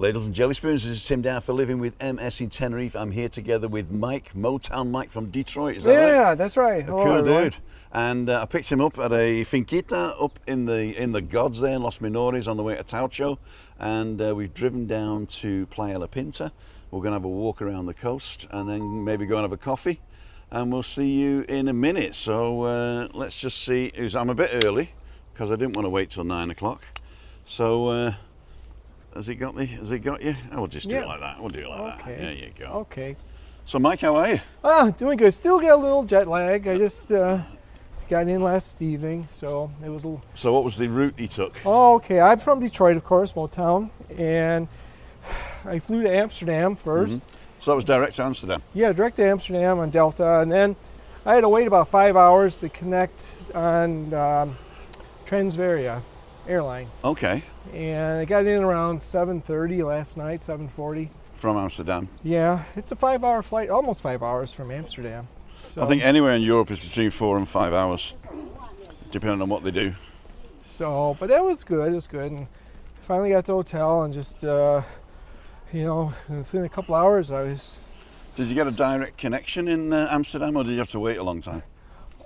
Ladles and Jelly Spoons, this is Tim down for Living with MS in Tenerife. I'm here together with Mike, Motown Mike from Detroit, is that right? Yeah, that's right. A cool dude. And I picked him up at a finquita up in the gods there in Los Menores on the way to Taucho. And we've driven down to Playa La Pinta. We're going to have a walk around the coast and then maybe go and have a coffee. And we'll see you in a minute. So let's just see. I'm a bit early because I didn't want to wait till 9 o'clock. So has he got you? We'll just do it like that. We'll do it like that. There you go. Okay. So Mike, how are you? Doing good. Still got a little jet lag. I just got in last evening, so it was a little... So what was the route he took? Oh, okay. I'm from Detroit, of course, Motown, and I flew to Amsterdam first. So that was direct to Amsterdam? Yeah, direct to Amsterdam on Delta, and then I had to wait about 5 hours to connect on Transvaria airline. Okay. And I got in around 7:30 last night, 7:40. From Amsterdam? Yeah, it's a 5-hour flight, almost 5 hours from Amsterdam. So, I think anywhere in Europe is between 4 and 5 hours, depending on what they do. So, but that was good. It was good, and finally got to the hotel, and just you know, within a couple hours, I was. Did you get a direct connection in Amsterdam, or did you have to wait a long time?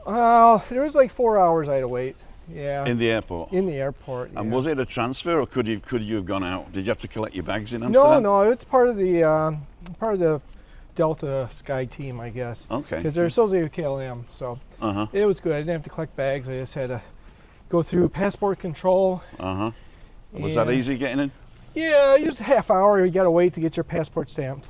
There was like 4 hours I had to wait. Yeah. In the airport? In the airport, yeah. And was it a transfer, or could you have gone out? Did you have to collect your bags in Amsterdam? No, it's part of the Delta Sky team, I guess. Okay. Because they're associated with KLM, so it was good. I didn't have to collect bags. I just had to go through passport control. Was that easy getting in? Yeah, it was a half hour. You got to wait to get your passport stamped.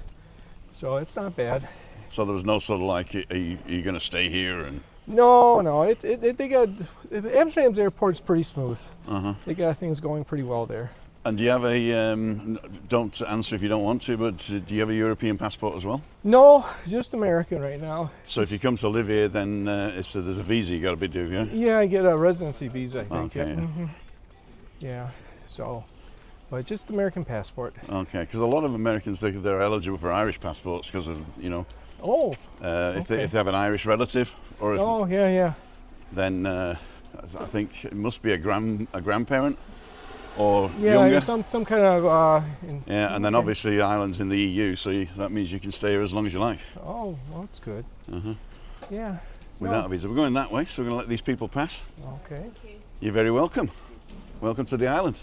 So it's not bad. So there was no sort of like, are you going to stay here? And No. They got Amsterdam's airport's pretty smooth. They got things going pretty well there. And do you have a, don't answer if you don't want to, but do you have a European passport as well? No, just American right now. So if you come to live here, then there's a visa you got to be doing, yeah? Yeah, I get a residency visa, I think. Okay. Yeah, so, but just American passport. Okay, because a lot of Americans, they're eligible for Irish passports because of, you know, if they have an Irish relative, or if then I think it must be a grandparent or younger. some kind of and then obviously Ireland's in the EU, so that means you can stay here as long as you like. Oh, well, that's good. Yeah. Without a visa. We're going that way, so we're going to let these people pass. Okay. You're very welcome. Welcome to the island.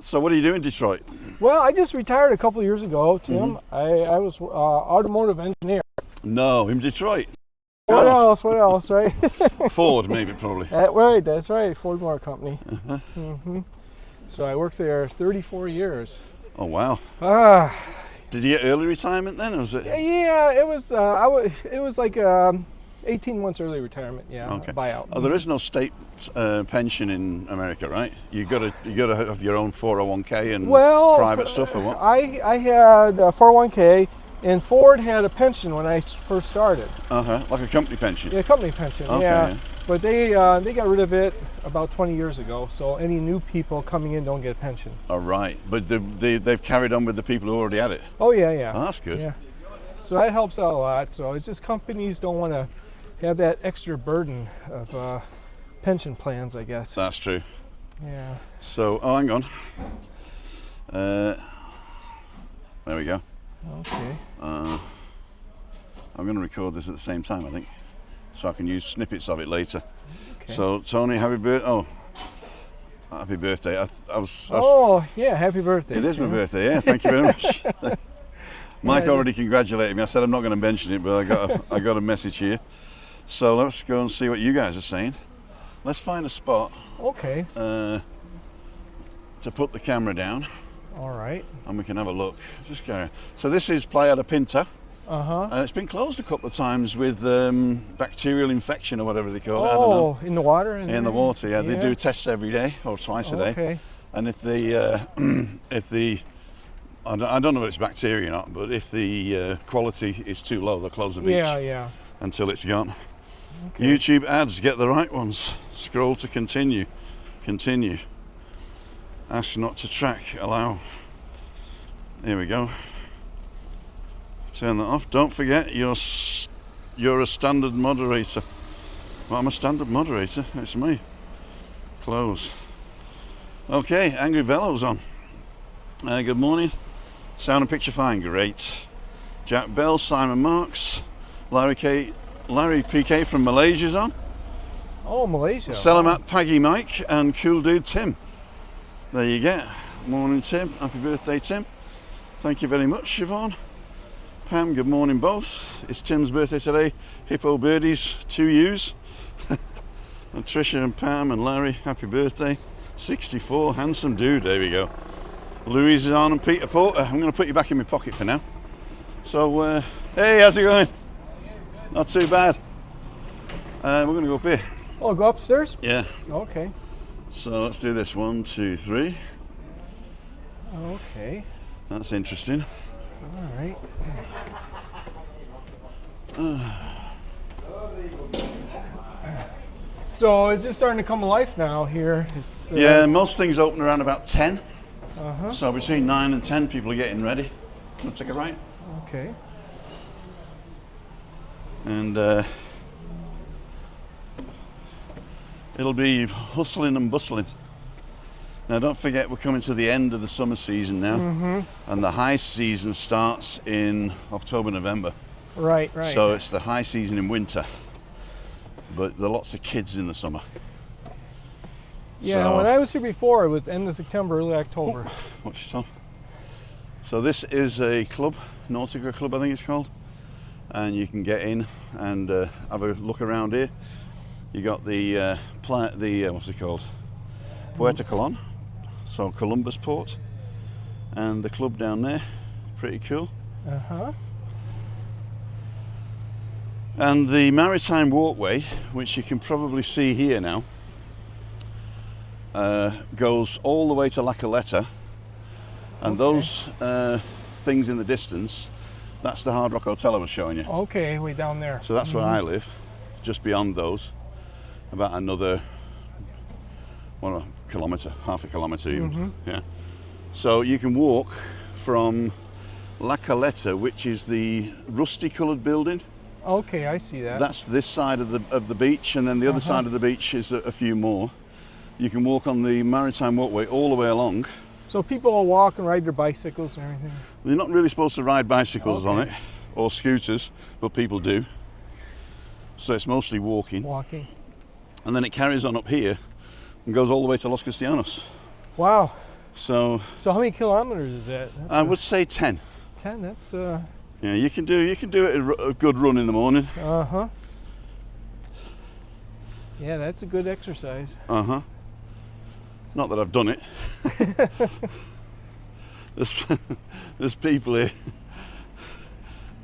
So what do you do in Detroit? Well, I just retired a couple of years ago, Tim. I was automotive engineer. No, in Detroit. What else, right? Ford, maybe, probably. Right, that's right, Ford Motor Company. So I worked there 34 years. Oh, wow. Did you get early retirement then, or was it? Yeah, it was, it was like 18 months early retirement, buyout. Oh, there is no state pension in America, right? You got to have your own 401k and private stuff, or what? I had a 401k, and Ford had a pension when I first started. Like a company pension. Yeah, company pension. Okay, yeah. But they got rid of it about 20 years ago. So any new people coming in don't get a pension. Oh, right. But they've carried on with the people who already had it. Oh yeah. Oh, that's good. Yeah. So that helps out a lot. So it's just companies don't want to have that extra burden of pension plans, I guess. That's true. Yeah. So, hang on. There we go. Okay. I'm going to record this at the same time, I think, so I can use snippets of it later. Okay. So, Tony, happy birthday! Oh, happy birthday! Yeah, happy birthday. It is my birthday. Yeah, thank you very much. Mike already congratulated me. I said I'm not going to mention it, but I got a message here. So let's go and see what you guys are saying. Let's find a spot. Okay. To put the camera down. All right. And we can have a look. Just go. So this is Playa La Pinta. And it's been closed a couple of times with bacterial infection or whatever they call it. I don't know. In the water? In the water, yeah. They do tests every day or twice a day. Okay. And if I don't know if it's bacteria or not, but if the quality is too low, they'll close the beach. Yeah. Until it's gone. Okay. YouTube ads, get the right ones. Scroll to continue. Continue. Ask not to track. Allow. Here we go. Turn that off. Don't forget you're a standard moderator. Well, I'm a standard moderator. It's me. Close. Okay, Angry Velo's on. Good morning. Sound and picture fine, great. Jack Bell, Simon Marks, Larry PK from Malaysia's on. Oh, Malaysia. Selamat Pagi Mike and Cool Dude Tim. There you go. Morning Tim, happy birthday Tim. Thank you very much Siobhan. Pam, good morning both. It's Tim's birthday today. Hippo Birdies, 2 U's. And Tricia and Pam and Larry, happy birthday. 64, handsome dude, there we go. Louise is on and Peter Porter. I'm going to put you back in my pocket for now. So, hey, how's it going? Not too bad. We're going to go up here. Oh, go upstairs? Yeah. Okay. So let's do this. 1, 2, 3. Okay. That's interesting. All right. So it's just starting to come to life now here. It's Yeah, most things open around about 10. Uh-huh. So between 9 and 10 people are getting ready. We'll take a right. Okay. And it'll be hustling and bustling. Now don't forget we're coming to the end of the summer season now. Mm-hmm. And the high season starts in October, November. Right, right. So it's the high season in winter. But there are lots of kids in the summer. Yeah, So- when I was here before, it was end of September, early October. Watch yourself. So this is a club, Nautica Club I think it's called. And you can get in and have a look around here. You got the, what's it called? Puerto Colón, so Columbus Port. And the club down there, pretty cool. Uh-huh. And the Maritime Walkway, which you can probably see here now, goes all the way to La Caleta. And those things in the distance, that's the Hard Rock Hotel I was showing you. Okay, way down there. So that's where I live, just beyond those, about another kilometre, half a kilometre even. Yeah. So you can walk from La Caleta, which is the rusty coloured building. Okay, I see that. That's this side of the beach, and then the other side of the beach is a few more. You can walk on the Maritime Walkway all the way along. So people will walk and ride their bicycles and everything? They're not really supposed to ride bicycles on it, or scooters, but people do. So it's mostly walking. Walking. And then it carries on up here and goes all the way to Los Cristianos. Wow. So how many kilometers is that? That's I would say 10. 10, that's Yeah, you can do it a good run in the morning. uh-huh. Yeah, that's a good exercise. Uh-huh. Not that I've done it. there's people here.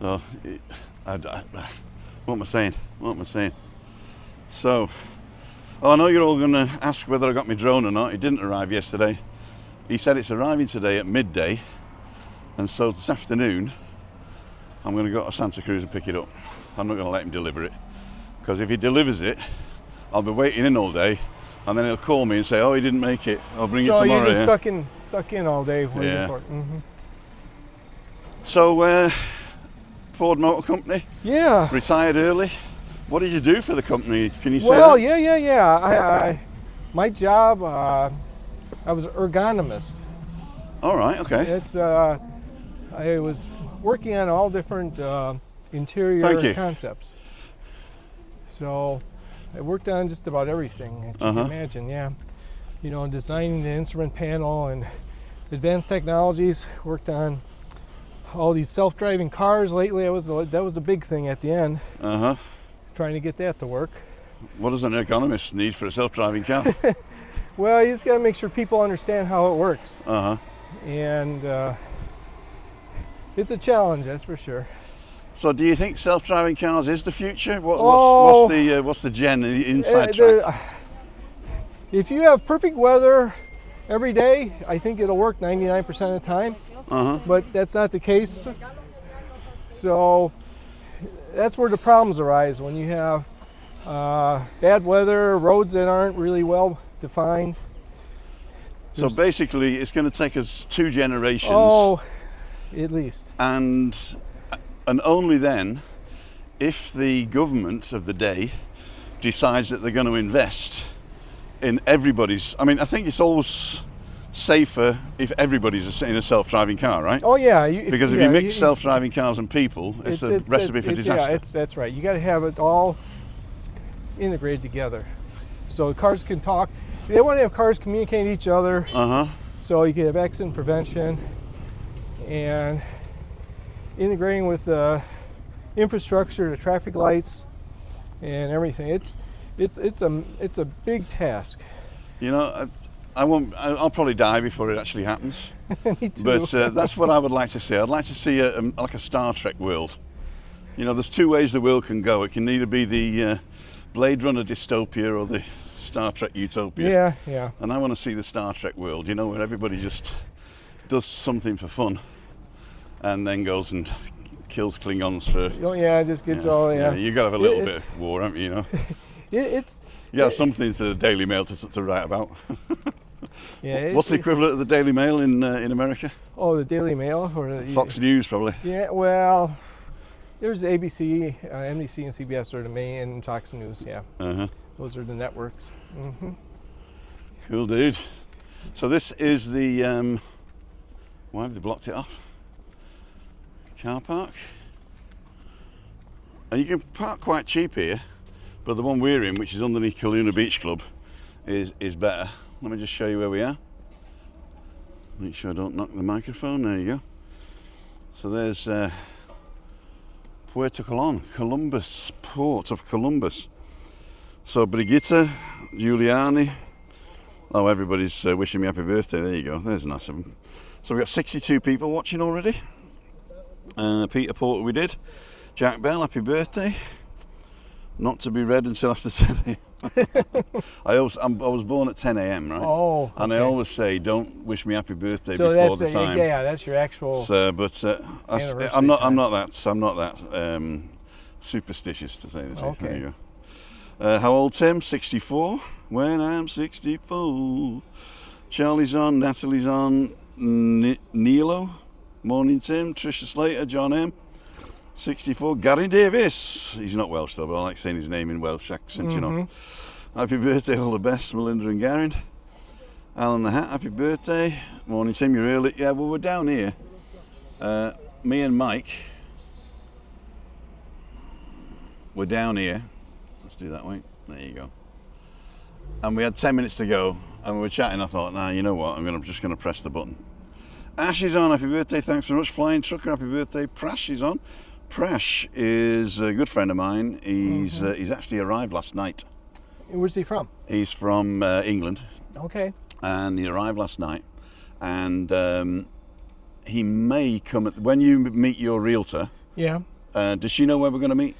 Oh, what am I saying? What am I saying? So, I know you're all going to ask whether I got my drone or not. It didn't arrive yesterday. He said it's arriving today at midday. And so this afternoon, I'm going to go to Santa Cruz and pick it up. I'm not going to let him deliver it. Because if he delivers it, I'll be waiting in all day. And then he'll call me and say, oh, he didn't make it. I'll bring it tomorrow. So you're just yeah? stuck in all day waiting Yeah. for it. So, Ford Motor Company, Yeah. retired early. What did you do for the company? Can you say Well, that? yeah. My job, I was an ergonomist. All right, okay. It's I was working on all different Thank interior you. concepts. So I worked on just about everything that you can imagine. Yeah, you know, designing the instrument panel and advanced technologies. Worked on all these self-driving cars lately. That was a big thing at the end. Trying to get that to work. What does an ergonomist need for a self-driving car? Well, you just got to make sure people understand how it works. And it's a challenge, that's for sure. So, do you think self-driving cars is the future? What's the gen inside track? If you have perfect weather every day, I think it'll work 99% of the time. But that's not the case. So that's where the problems arise, when you have bad weather, roads that aren't really well defined. So basically, it's going to take us 2 generations. Oh, at least. And only then, if the government of the day decides that they're going to invest in everybody's. I mean, I think it's always safer if everybody's in a self-driving car, right? Oh yeah, Because if you mix self-driving cars and people, it's a recipe for disaster. Yeah, that's right. You got to have it all integrated together, so cars can talk. They want to have cars communicate with each other. So you can have accident prevention and integrating with the infrastructure, the traffic lights, and everything. It's a big task. You know, I'll probably die before it actually happens. Me too. But that's what I would like to see. I'd like to see like a Star Trek world. You know, there's two ways the world can go. It can either be the Blade Runner dystopia or the Star Trek utopia. Yeah, yeah. And I want to see the Star Trek world, you know, where everybody just does something for fun and then goes and kills Klingons for... Oh yeah, it just gets all, yeah. You got to have a little bit of war, haven't you, you know? You have something to the Daily Mail to write about. Yeah. What's the equivalent of the Daily Mail in America? Oh, the Daily Mail? Or Fox News, probably. Yeah, well, there's ABC, NBC, and CBS are the main, and Fox News, yeah. Those are the networks. Cool, dude. So this is the, why have they blocked it off? Car park. And you can park quite cheap here, but the one we're in, which is underneath Kaluna Beach Club, is better. Let me just show you where we are. Make sure I don't knock the microphone. There you go. So there's Puerto Colón, Columbus, Port of Columbus. So Brigitte, Juliane. Oh, everybody's wishing me happy birthday. There you go. There's nice of them. So we've got 62 people watching already. Peter Porter we did. Jack Bell, happy birthday. Not to be read until after 10 a.m. I was born at 10 a.m. right? Oh, okay. And I always say, don't wish me happy birthday so before the time. Yeah, that's your actual. So, but I'm not that superstitious, to say the truth. Okay. There you go. How old, Tim? 64. When I'm 64. Charlie's on, Natalie's on, Nilo. Morning, Tim. Trisha Slater, John M. 64. Gary Davis. He's not Welsh though, but I like saying his name in Welsh accent, you know. Happy birthday, all the best, Melinda and Garen. Alan the Hat, happy birthday. Morning, Tim, you're early. Yeah, well, we're down here. Me and Mike, we're down here. Let's do that way. There you go. And we had 10 minutes to go, and we were chatting. I thought, nah, you know what? I'm just going to press the button. Ash is on, happy birthday, thanks very much. Flying Trucker, happy birthday. Prash is on. Prash is a good friend of mine. He's actually arrived last night. Where's he from? He's from England. Okay. And he arrived last night. And he may come, when you meet your realtor. Yeah. Does she know where we're going to meet?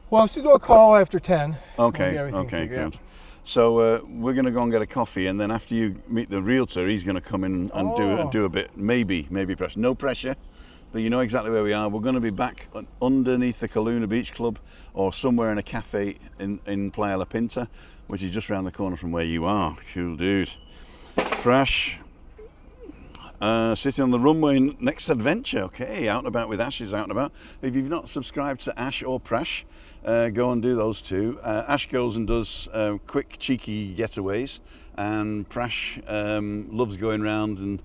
Well, she's going to call after 10. Okay, okay, good. So we're going to go and get a coffee, and then after you meet the realtor, he's going to come in and do a bit, maybe pressure. No pressure, but you know exactly where we are. We're going to be back underneath the Kaluna Beach Club, or somewhere in a cafe in Playa La Pinta, which is just around the corner from where you are. Cool, dude. Prash, sitting on the runway, next adventure. Okay, out and about with Ash is out and about. If you've not subscribed to Ash or Prash, go and do those two. Ash goes and does quick, cheeky getaways, and Prash loves going around and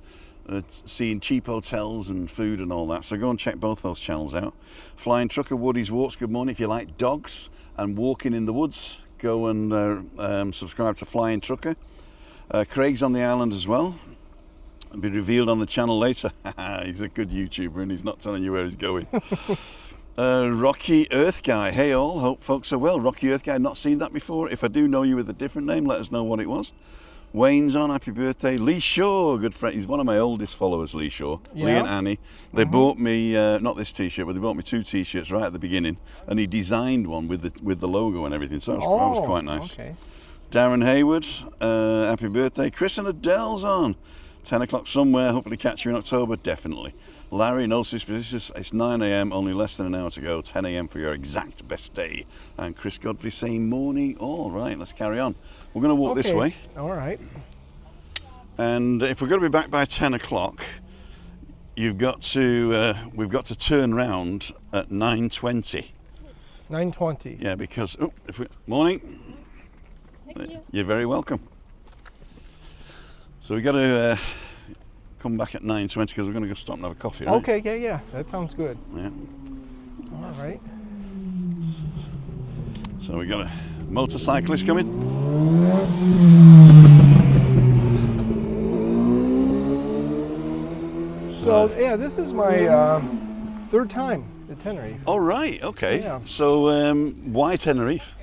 seeing cheap hotels and food and all that. So go and check both those channels out. Flying Trucker, Woody's Walks, good morning. If you like dogs and walking in the woods, go and subscribe to Flying Trucker. Craig's on the island as well. It'll be revealed on the channel later. He's a good YouTuber and he's not telling you where he's going. Rocky Earth Guy, hey all, hope folks are well. Rocky Earth Guy, not seen that before. If I do know you with a different name, let us know what it was. Wayne's on, happy birthday. Lee Shaw, good friend, he's one of my oldest followers, Lee Shaw. Yeah. Lee and Annie, they bought me, not this t-shirt, but they bought me 2 t-shirts right at the beginning, and he designed one with the logo and everything, so that was quite nice. Okay. Darren Hayward, happy birthday. Chris and Adele's on. 10 o'clock somewhere, hopefully catch you in October, definitely. Larry, no suspicious, it's 9 a.m, only less than an hour to go, 10 a.m. for your exact best day. And Chris Godfrey saying morning, all right, let's carry on. We're going to walk this way. All right. And if we're going to be back by 10 o'clock, we've got to turn round at 9:20. 9:20. Yeah, because, morning. Thank you. You're very welcome. So we got to come back at 9:20 because we're going to go stop and have a coffee, right? Okay, yeah, that sounds good. Yeah. All right. So we got a motorcyclist coming. So yeah, this is my third time at Tenerife. Oh, right, okay. Yeah. So why Tenerife?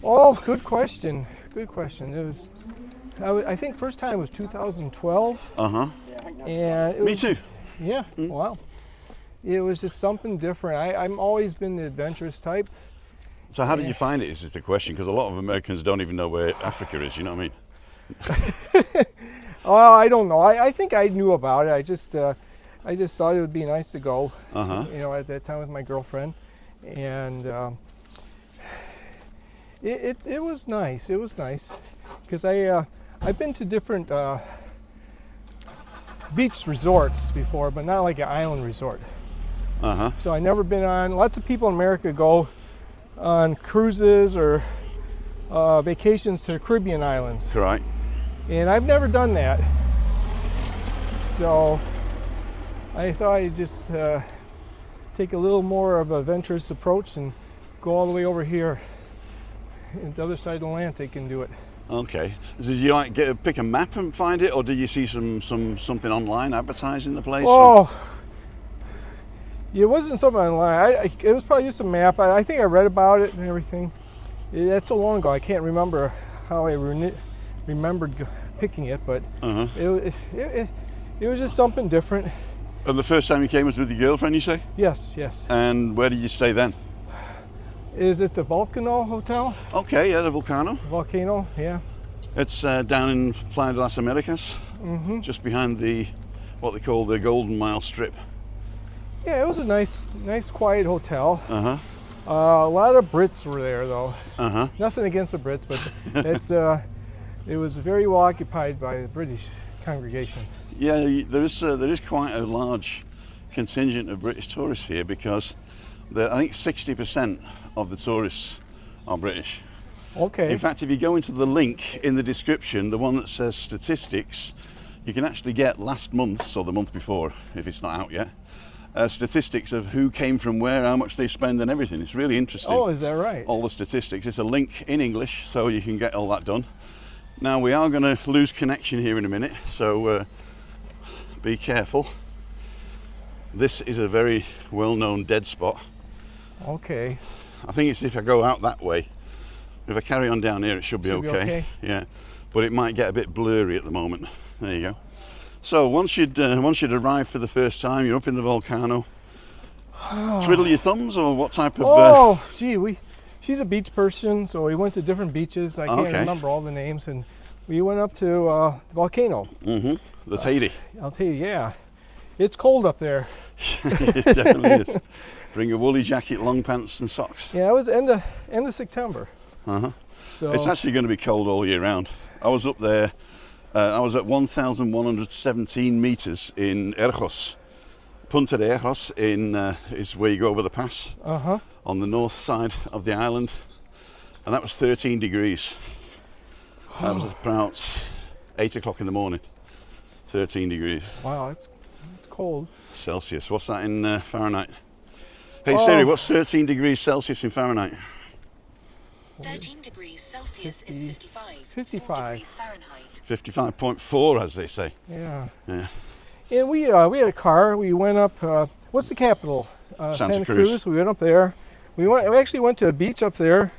Oh, good question. Good question. It was, I think first time was 2012. Uh-huh. And it Me was, too. Yeah, wow. It was just something different. I'm always been the adventurous type. So how did you find it is just the question, because a lot of Americans don't even know where Africa is, you know what I mean? Oh, I don't know. I think I knew about it. I just thought it would be nice to go. Uh-huh. You know, at that time with my girlfriend, and it was nice. It was nice because I've been to different beach resorts before, but not like an island resort. Uh-huh. So I never been on. Lots of people in America go on cruises or vacations to Caribbean islands. Right. And I've never done that. So I thought I'd just take a little more of an adventurous approach and go all the way over here at the other side of the Atlantic and do it. Okay. Did you like pick a map and find it, or did you see something online advertising the place? Oh, it wasn't something online. It was probably just a map. I think I read about it and everything. That's so long ago. I can't remember how I remembered picking it, but Uh-huh. it was just something different. And the first time you came was with your girlfriend, you say? Yes, yes. And where did you stay then? Is it the Volcano Hotel? Okay, yeah, the Volcano. Volcano, yeah. It's down in Playa de las Americas, just behind what they call the Golden Mile Strip. Yeah, it was a nice, quiet hotel. Uh-huh. A lot of Brits were there, though. Uh-huh. Nothing against the Brits, but it was very well occupied by the British congregation. Yeah, there is quite a large contingent of British tourists here because I think 60% of the tourists are British. Okay. In fact, if you go into the link in the description, the one that says statistics, you can actually get last month's or the month before, if it's not out yet, statistics of who came from where, how much they spend and everything. It's really interesting. Oh, is that right? All the statistics. It's a link in English, so you can get all that done. Now, we are going to lose connection here in a minute, so be careful. This is a very well-known dead spot. Okay. I think it's if I go out that way. If I carry on down here, it should be okay. Yeah, but it might get a bit blurry at the moment. There you go. So once you'd arrived for the first time, you're up in the volcano. Twiddle your thumbs, or what type of? Oh, gee, she's a beach person, so we went to different beaches. I can't remember all the names, and we went up to the volcano. Mm-hmm. The Tahiti. I'll tell you, yeah, it's cold up there. It definitely is. Bring a woolly jacket, long pants, and socks. Yeah, it was end of September. Uh-huh. So it's actually going to be cold all year round. I was up there. I was at 1,117 meters in Erjos. Punta de Erjos is where you go over the pass on the north side of the island, and that was 13 degrees. That was about 8 o'clock in the morning. 13 degrees. Wow, it's cold. Celsius. What's that in Fahrenheit? Hey Siri, what's 13 degrees Celsius in Fahrenheit? 13 degrees Celsius is 55. 55. 4 degrees Fahrenheit. 55.4, as they say. Yeah. Yeah. And we had a car. We went up. What's the capital? Santa Cruz. We went up there. We actually went to a beach up there.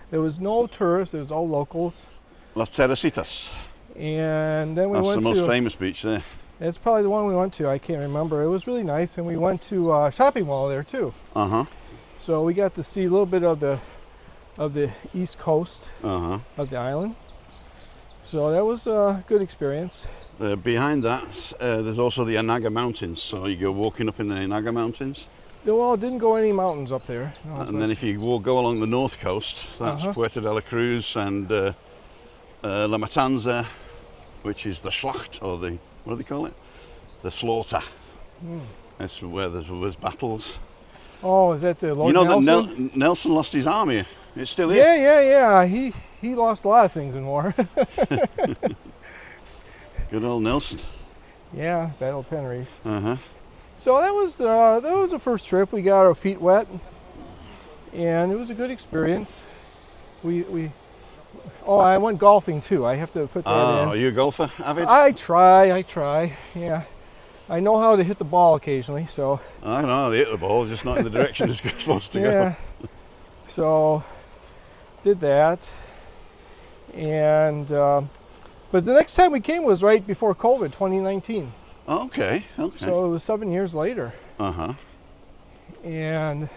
There was no tourists. It was all locals. Las Teresitas. And then we That's went the to. most famous beach there. It's probably the one we went to. I can't remember. It was really nice, and we went to a shopping mall there too. Uh-huh. So we got to see a little bit of the east coast of the island. So that was a good experience. Behind that, there's also the Anaga Mountains. So you go walking up in the Anaga Mountains. Well, didn't go any mountains up there. No, And then if you go along the north coast, that's Puerto de la Cruz and La Matanza, which is the Schlacht, or the, what do they call it? The slaughter. That's where there was battles. Oh, is that the Lord Nelson? Nelson? That Nelson lost his army. It's still here. Yeah. He lost a lot of things in war. Good old Nelson. Yeah, bad old Tenerife. Uh-huh. So that was the first trip. We got our feet wet, and it was a good experience. Oh, I went golfing too. I have to put that in. Are you a golfer, avid? I try. Yeah, I know how to hit the ball occasionally. So I know they hit the ball, just not in the direction it's supposed to yeah. go. So did that, and but the next time we came was right before COVID, 2019. Okay. So it was 7 years later. Uh-huh. And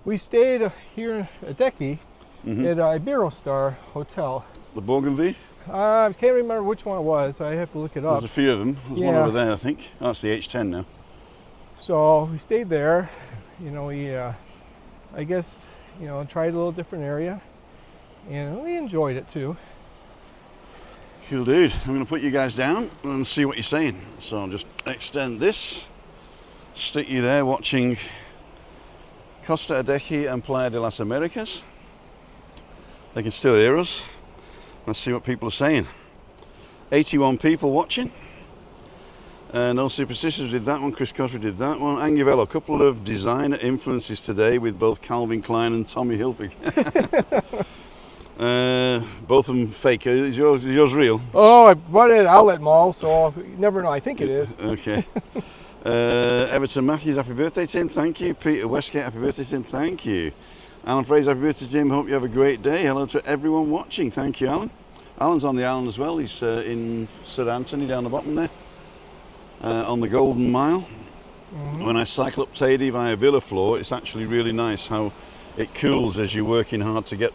we stayed here at Decky at Iberostar Hotel. The Bougainville? I can't remember which one it was. I have to look it up. There's a few of them. There's one over there, I think. Oh, it's the H10 now. So we stayed there. You know, we, I guess, you know, tried a little different area. And we enjoyed it too. Cool, dude. I'm going to put you guys down and see what you're saying. So I'll just extend this, stick you there watching Costa Adeje and Playa de las Americas. They can still hear us. Let's see what people are saying. 81 people watching. No Superstitious did that one. Chris Cotter did that one. Anguvello, a couple of designer influences today with both Calvin Klein and Tommy Hilfiger. Both of them fake. Is yours real? Oh, I bought it at Outlet Mall, so you never know. I think it is. Okay. Everton Matthews, happy birthday, Tim. Thank you. Peter Westgate, happy birthday, Tim. Thank you. Alan Fraser, happy birthday, Tim. Hope you have a great day. Hello to everyone watching. Thank you, Alan. Alan's on the island as well. He's in St Anthony down the bottom there, on the Golden Mile. When I cycle up Tady via Villaflor, it's actually really nice how it cools as you're working hard to get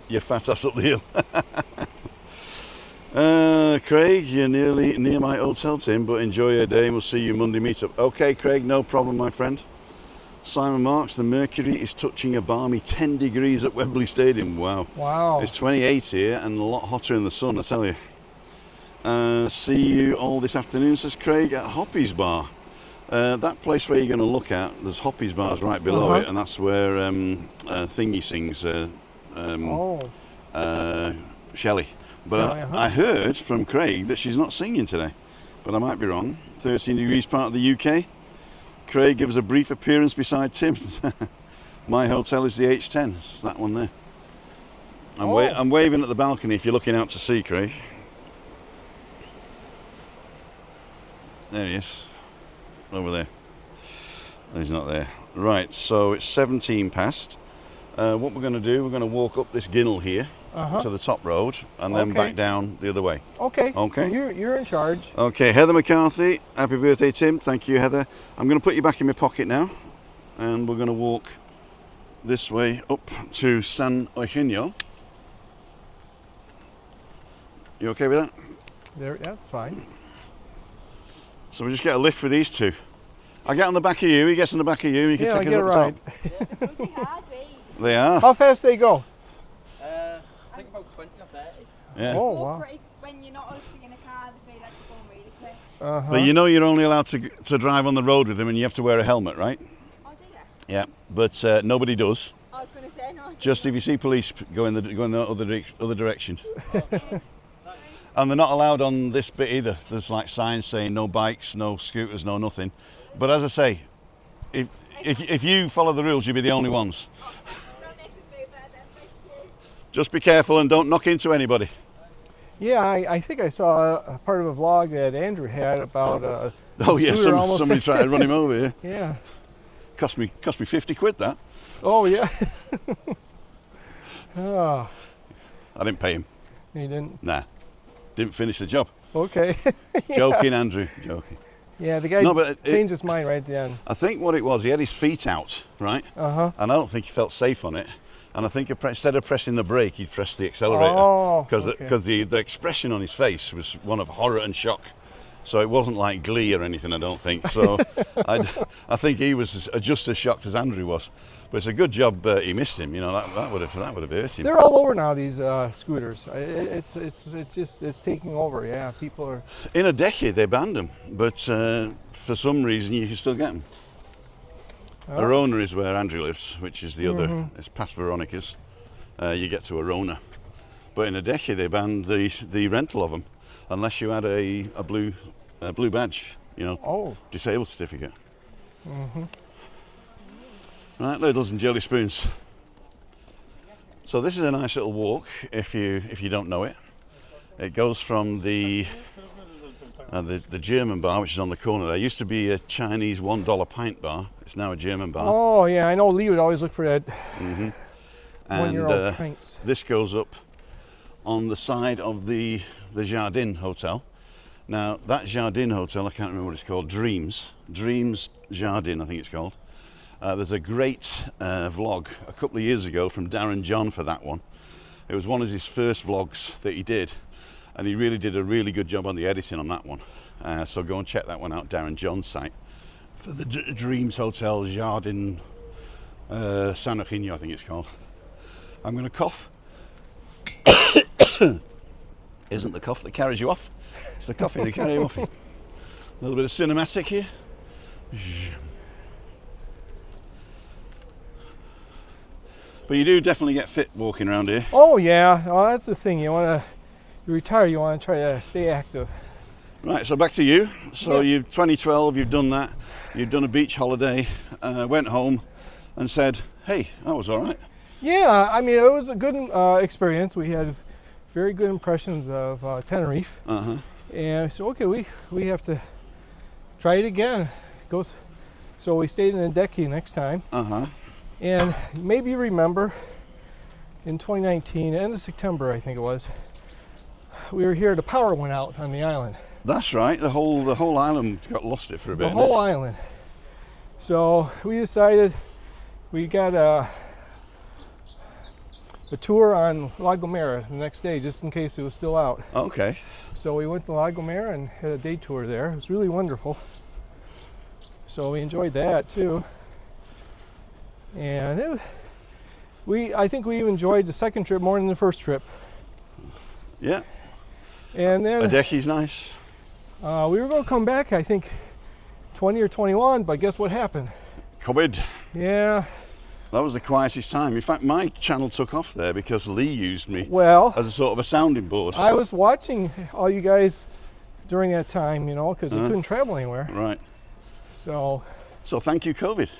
your fat ass up the hill. Craig, you're nearly near my hotel, Tim, but enjoy your day and we'll see you Monday meetup. Okay, Craig, no problem, my friend. Simon Marks, the mercury is touching a balmy 10 degrees at Wembley Stadium. Wow. Wow. It's 28 here and a lot hotter in the sun, I tell you. See you all this afternoon, says Craig, at Hoppy's Bar. That place where you're going to look at, there's Hoppy's Bars right below it, and that's where Thingy sings, Shelley. But I heard from Craig that she's not singing today, but I might be wrong. 13 degrees part of the UK. Craig gives a brief appearance beside Tim. My hotel is the H10. It's that one there. I'm waving at the balcony if you're looking out to sea, Craig. There he is. Over there. He's not there. Right, so it's 17 past. What we're going to do, we're going to walk up this ginnel here to the top road and then back down the other way. Okay. Okay. You're in charge. Okay, Heather McCarthy, happy birthday, Tim. Thank you, Heather. I'm going to put you back in my pocket now and we're going to walk this way up to San Eugenio. You okay with that? There, that's fine. So we just get a lift with these two. I get on the back of you, he gets on the back of you, and you can take us up the top. Hard, They are. How fast they go? I think about 20 or 30. Yeah. Oh, wow. When you're not actually in a car, they feel like they're going really quick. But you know you're only allowed to drive on the road with them and you have to wear a helmet, right? Oh, do you? Yeah, but nobody does. I was going to say no. Just if you see police go in the other direction. And they're not allowed on this bit either. There's like signs saying no bikes, no scooters, no nothing. But as I say, if you follow the rules, you'll be the only ones. That makes us feel better then, thank you. Just be careful and don't knock into anybody. Yeah, I think I saw a part of a vlog that Andrew had about Oh yeah, scooter almost- somebody tried to run him over here. Yeah. Cost me 50 quid that. Oh, yeah. Oh, I didn't pay him. he didn't. Nah, didn't finish the job. Okay. Joking, Andrew, joking. Yeah, the guy changed his mind right at the end. I think what it was, he had his feet out, right? And I don't think he felt safe on it. And I think instead of pressing the brake, he pressed the accelerator. Because the expression on his face was one of horror and shock. So it wasn't like glee or anything, I don't think. So I think he was just as shocked as Andrew was. But it's a good job he missed him. You know, that would have hurt him. They're all over now, these scooters. It's taking over. Yeah, people are. In a decade they banned them, but for some reason you can still get them. Oh. Arona is where Andrew lives, which is the other. It's past Veronica's. You get to Arona, but in a decade they banned the rental of them. unless you had a blue badge, you know, Oh. disabled certificate. Right, ladles and jelly spoons. So this is a nice little walk if you don't know it. It goes from the German bar, which is on the corner. There used to be a Chinese $1 pint bar. It's now a German bar. Oh yeah, I know Lee would always look for that And 1-year-old pints. this goes up on the side of the Jardin Hotel. Now that Jardin Hotel, I can't remember what it's called. Dreams Jardin, I think it's called. There's a great vlog a couple of years ago from Darren John for that one. It was one of his first vlogs that he did, and he really did a really good job on the editing on that one. So go and check that one out, Darren John's site, for the Dreams Hotel Jardin San Eugenio, I think it's called. I'm going to cough. Isn't the cough that carries you off? It's the coffee that carries you off. A little bit of cinematic here. But you do definitely get fit walking around here. Oh yeah, well, that's the thing. You retire, you want to try to stay active. Right, so back to you. So Yeah. 2012, you've done that. You've done a beach holiday, went home and said, hey, that was all right. Yeah, I mean, it was a good experience. We had very good impressions of Tenerife. And so, okay, we have to try it again. So we stayed in a decky next time. And maybe you remember in 2019, end of September, I think it was, we were here, the power went out on the island. That's right, the whole island got lost it for a bit. The whole island. So we decided we got a tour on La Gomera the next day, just in case it was still out. Okay. So we went to La Gomera and had a day tour there. It was really wonderful. So we enjoyed that too. And I think we enjoyed the second trip more than the first trip. Yeah. And then A decky's nice. we were going to come back, I think, 20 or 21, but guess what happened? COVID. Yeah. That was the quietest time. In fact, my channel took off there because Lee used me Well, as a sort of a sounding board. I was watching all you guys during that time, you know, because I couldn't travel anywhere. Right. So So thank you, COVID.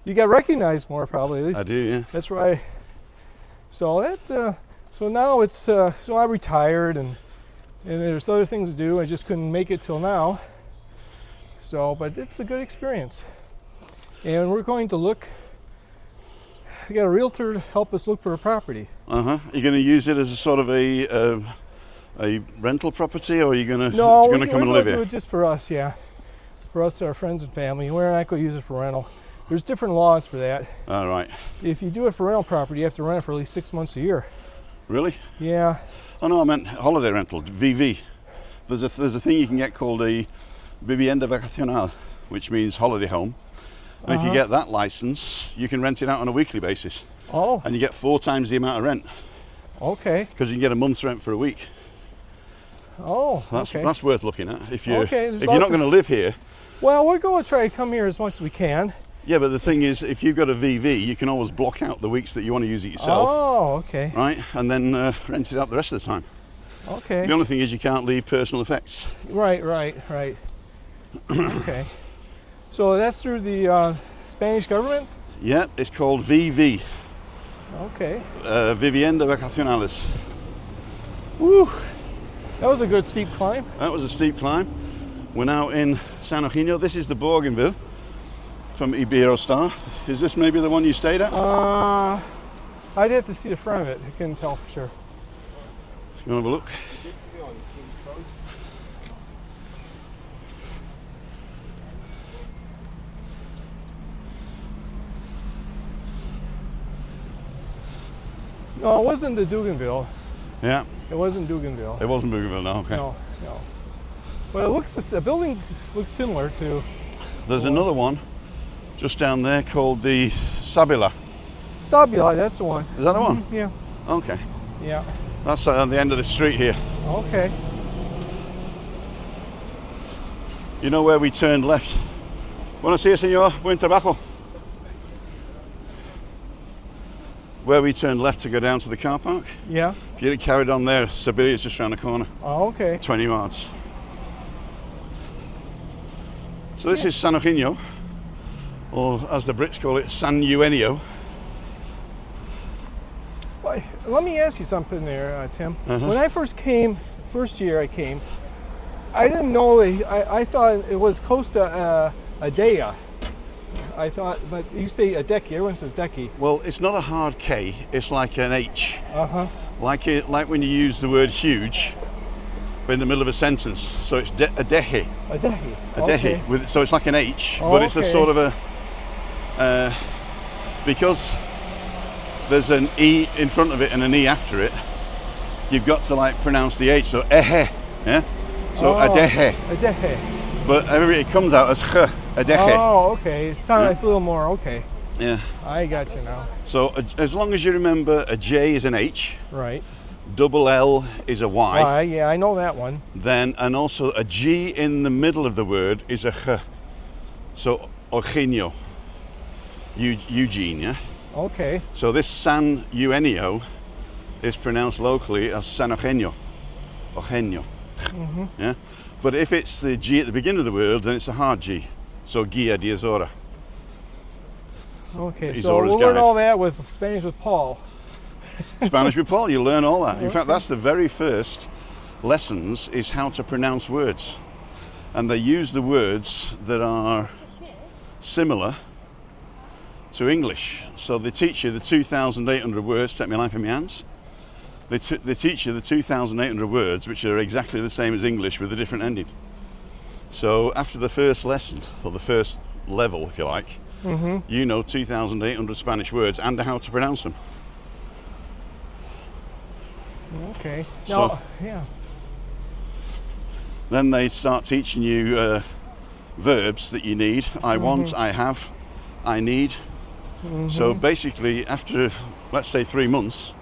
you got recognized more, probably. At least I do, yeah. that's right. So that. So now it's. So I retired, and there's other things to do. I just couldn't make it till now. So, but it's a good experience, and we're going to look. We got a realtor to help us look for a property. You're going to use it as a sort of a rental property, or are you going to No, come and we're live do here? it just for us, yeah. For us, our friends and family. We're not going to use it for rental. There's different laws for that. All right. If you do it for rental property, you have to rent it for at least 6 months a year. Really? Yeah. Oh no, I meant holiday rental, VV. There's a thing you can get called a vivienda vacacional, which means holiday home. And if you get that license, you can rent it out on a weekly basis. Oh, And you get 4 times the amount of rent, okay. because you can get a month's rent for a week. Oh, okay. That's worth looking at. If you're Okay, there's if you're not lots of- going to live here. Well, we're going to try to come here as much as we can. Yeah, but the thing is, if you've got a VV, you can always block out the weeks that you want to use it yourself, Oh, okay. right? And then rent it out the rest of the time. Okay. The only thing is you can't leave personal effects. Right. Okay. So that's through the Spanish government? Yeah, it's called VV, Okay. Vivienda Vacacionales. Woo. That was a good steep climb. That was a steep climb. We're now in San Eugenio. This is the Bougainville from Iberostar. Is this maybe the one you stayed at? I'd have to see the front of it. I couldn't tell for sure. Let's go and have a look. No, it wasn't the Duganville. Yeah, It wasn't Duganville. it wasn't Bougainville, no, okay. No. But the building looks similar to There's another one just down there called the Sabila. Sabila. That's the one. Is that the one? Yeah. Okay. Yeah. That's on the end of the street here. Okay. You know where we turned left? Buenos días, señor. Buen trabajo. where we turned left to go down to the car park. Yeah. If you'd have carried on there, Seville's just around the corner, Oh, okay. 20 yards. So this is San Eugenio, or as the Brits call it, San Eugenio. Well, let me ask you something there, Tim. Uh-huh. When I first came, first year I came, I didn't know, I thought it was Costa Adea. I thought, but you say Adeki, everyone says Deki. Well, it's not a hard K, it's like an H. Uh-huh. Like when you use the word huge, but in the middle of a sentence. So it's adehi. Adehi. Adehi. Okay. So it's like an H, Oh, but it's a okay. sort of a, because there's an E in front of it and an E after it, you've got to like pronounce the H, so ehe, yeah? So adehe. Adehe. But it comes out as ch, adehe. Oh, okay. It's Yeah. a little more, okay. Yeah. I got you now. So as long as you remember a J is an H, Right. double L is a Y, Yeah, I know that one. then, and also a G in the middle of the word is a ch. So Eugenio, Eugene, yeah? Okay. So this San Eugenio is pronounced locally as San Eugenio, Eugenio, yeah? But if it's the G at the beginning of the word, then it's a hard G. So Guia de Azora. Okay, He's so always we'll learn guide. all that with Spanish with Paul. Spanish with Paul, you learn all that. In fact, that's the very first lessons is how to pronounce words. And they use the words that are similar to English. So they teach you the 2,800 words, take my life in my hands. They teach you the 2,800 words which are exactly the same as English with a different ending. So after the first lesson, or the first level if you like, you know 2,800 Spanish words and how to pronounce them. Okay. So- Now, yeah. Then they start teaching you verbs that you need. I want, I have, I need. So basically after, let's say 3 months,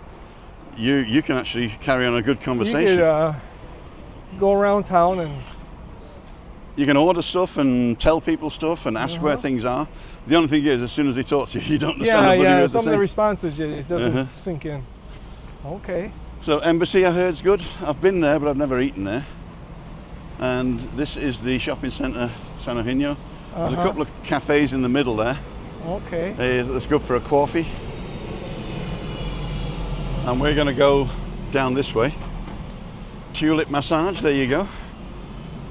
you can actually carry on a good conversation. You could go around town and You can order stuff and tell people stuff and ask where things are. The only thing is, as soon as they talk to you, you don't understand a bloody word some of they the say. responses it doesn't sink in. Okay. So Embassy, I heard, is good. I've been there, but I've never eaten there. And this is the shopping centre, San Eugenio. There's a couple of cafes in the middle there. Okay. That's good for a coffee. And we're going to go down this way. Tulip massage, there you go.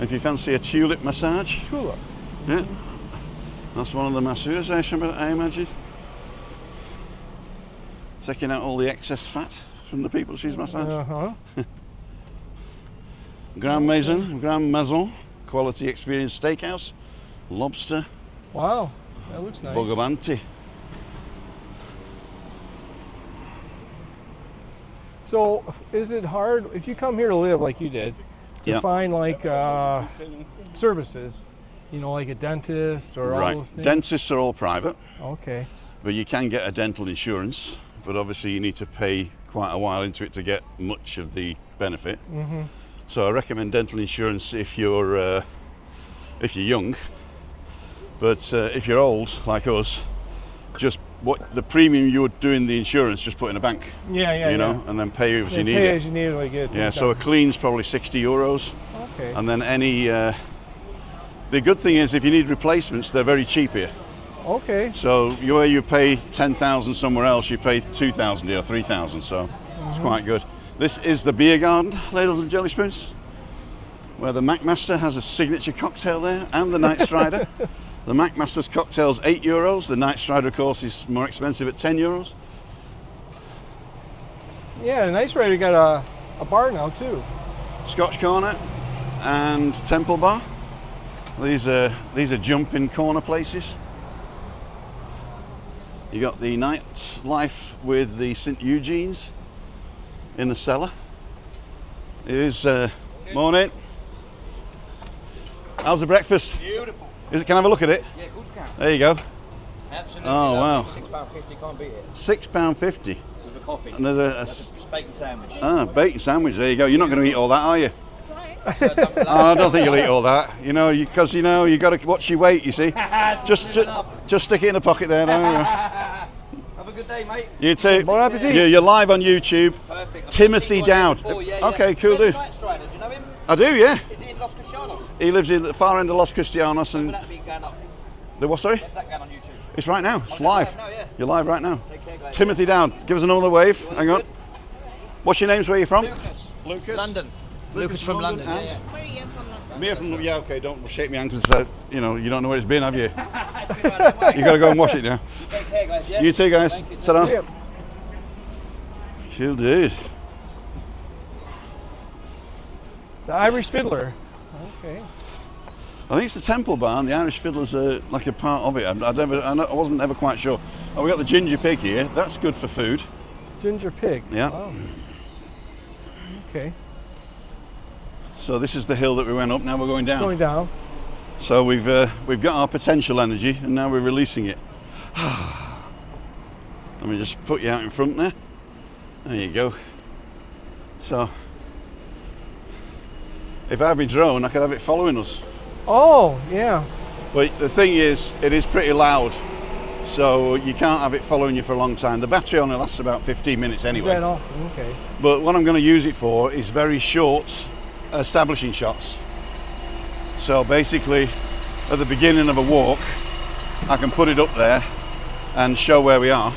If you fancy a tulip massage, Tulip. yeah, that's one of the masseurs, I imagine. Taking out all the excess fat from the people she's massaged. Uh-huh. Grand Maison, quality experience steakhouse, lobster, Wow. That looks nice. bogavante. So, is it hard if you come here to live like you did to Yeah. find like services? You know, like a dentist or all Right, those things. dentists are all private, Okay. but you can get a dental insurance, but obviously you need to pay quite a while into it to get much of the benefit. So I recommend dental insurance if you're young, but if you're old like us, just what the premium you would do in the insurance, just put in a bank, Yeah. you know, and then pay as you need pay it. as you need it. Like it. Yeah, so a clean's probably €60, Okay. and then any. The good thing is, if you need replacements, they're very cheap here. Okay. So where you pay 10,000 somewhere else, you pay 2,000 or 3,000. So it's quite good. This is the beer garden, ladles and jelly spoons, where the McMaster has a signature cocktail there, and the Night Strider. The McMaster's cocktail's €8. The Night Strider, of course, is more expensive at €10. Yeah, Nice Rider got a bar now too. Scotch Corner and Temple Bar. These are jumping corner places. You got the nightlife with the St. Eugene's in the cellar. It is morning. How's the breakfast? Beautiful. Is it? Can I have a look at it? Yeah, of course you can. There you go. Absolutely. Oh, wow. £6.50, can't beat it. £6.50. With a coffee. And there's That's a bacon sandwich. bacon sandwich. There you go. You're not going to eat all that, are you? So dump it Oh, I don't think you'll eat all that. You know, because you got to watch your weight. You see, just stick it in the pocket there. Don't you? Have a good day, mate. You too. Bon appetit. You're live on YouTube. Perfect. Timothy Dowd. Okay, cool, dude. Do you know him? I do, yeah. Is he in Los Cristianos? He lives in the far end of Los Cristianos, When and that be going up? the what? Sorry, When's that going on YouTube? it's right now. It's just live. live now, yeah. You're live right now. Take care, guys. Timothy Dowd. Give us another wave. Hang on. good. What's your names? Where are you from? Lucas. Lucas. London. Lucas from London. and- Yeah, yeah. Where are you from, London? Me from yeah. Okay, don't shake me hand because you know you don't know where it's been, have you? It's been right that way. You got to go and wash it now. Take care, guys. Yeah. You too, guys. Thank you. Ta-da. Yeah. Cool, dude. The Irish Fiddler. Okay. I think it's the Temple Bar, and the Irish Fiddlers are like a part of it. I wasn't ever quite sure. Oh, we got the ginger pig here. That's good for food. Ginger pig. Yeah. Wow. Okay. So this is the hill that we went up. Now we're going down. Going down. So we've got our potential energy, and now we're releasing it. Let me just put you out in front there. There you go. So if I had my drone, I could have it following us. Oh, yeah. But the thing is, it is pretty loud, so you can't have it following you for a long time. The battery only lasts about 15 minutes Is anyway. that all? Okay. But what I'm going to use it for is very short establishing shots. So basically, at the beginning of a walk, I can put it up there and show where we are.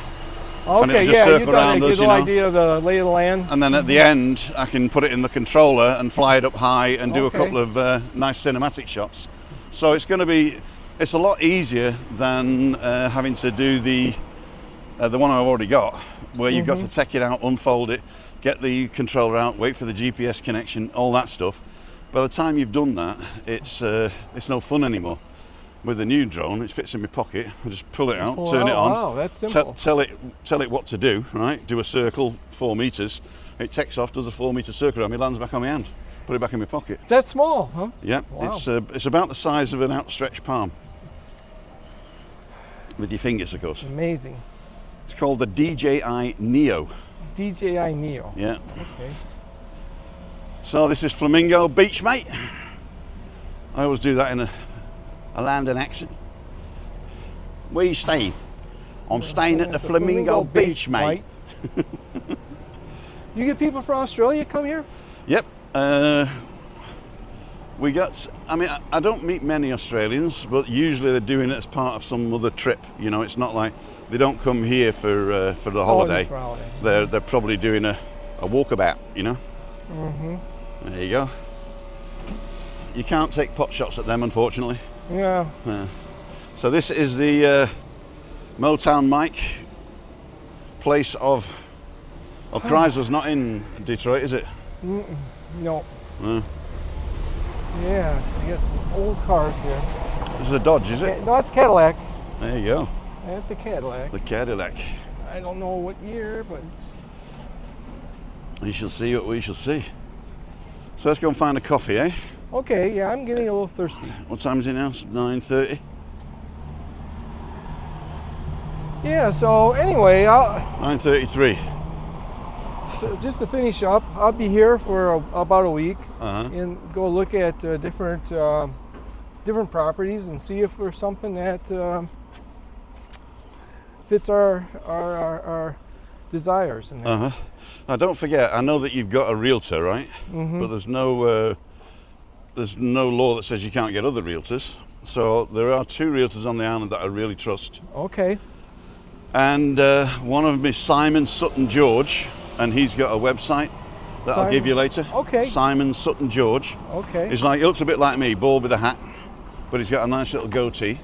And Okay, it'll just yeah, circle you've got around a us, good you know. idea of the lay of the land. And then at the end, I can put it in the controller and fly it up high and do a Okay. couple of nice cinematic shots. So it's going to be, it's a lot easier than having to do the one I've already got, where you've got to take it out, unfold it, get the controller out, wait for the GPS connection, all that stuff. By the time you've done that, it's no fun anymore. With the new drone, it fits in my pocket. I just pull it out, Oh, turn it on. wow, that's simple. Tell it what to do. Right, do a circle 4 meters. It takes off, does a 4 meter circle around me, lands back on my hand. Put it back in my pocket. Is that small, huh? Yeah, Wow. it's about the size of an outstretched palm. With your fingers, of course. Amazing. It's called the DJI Neo. DJI Neo. Yeah. Okay. So this is Flamingo Beach, mate. I always do that in a London accent. Where you staying? I'm staying at the Flamingo Beach, mate. You get people from Australia come here? Yep. We got, I mean, I don't meet many Australians, but usually they're doing it as part of some other trip. You know, it's not like they don't come here for the holiday. just for holiday. They're probably doing a walkabout, you know. There you go. You can't take pot shots at them, unfortunately. Yeah. So this is the Motown mic place of. Oh, Chrysler's not in Detroit, is it? No. No. Yeah, we got some old cars here. This is a Dodge, is it? No, it's Cadillac. There you go. That's a Cadillac. The Cadillac. I don't know what year, but it's... We shall see what we shall see. So let's go and find a coffee, eh? Okay, yeah, I'm getting a little thirsty. What time is it now? It's 9:30. Yeah, so anyway, 9:33. so just to finish up, I'll be here for about a week Uh-huh. and go look at different properties and see if there's something that fits our desires. And that. Uh-huh. Now don't forget, I know that you've got a realtor, right? But there's no law that says you can't get other realtors. So there are 2 realtors on the island that I really trust. Okay. And one of them is Simon Sutton George, and he's got a website that I'll give you later. Okay. Simon Sutton George. Okay. He's like, he looks a bit like me, bald with a hat, but he's got a nice little goatee.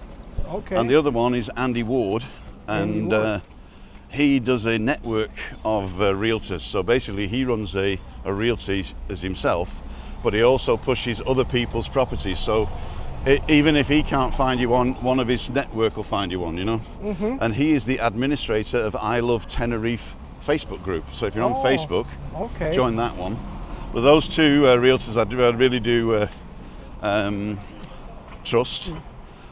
Okay. And the other one is Andy Ward, and Andy Ward. he does a network of realtors. So basically, he runs a realty as himself, but he also pushes other people's properties. So even if he can't find you one of his network will find you one, you know. And he is the administrator of I Love Tenerife Facebook group. So if you're on Facebook, okay. join that one. But those 2 realtors I really do trust.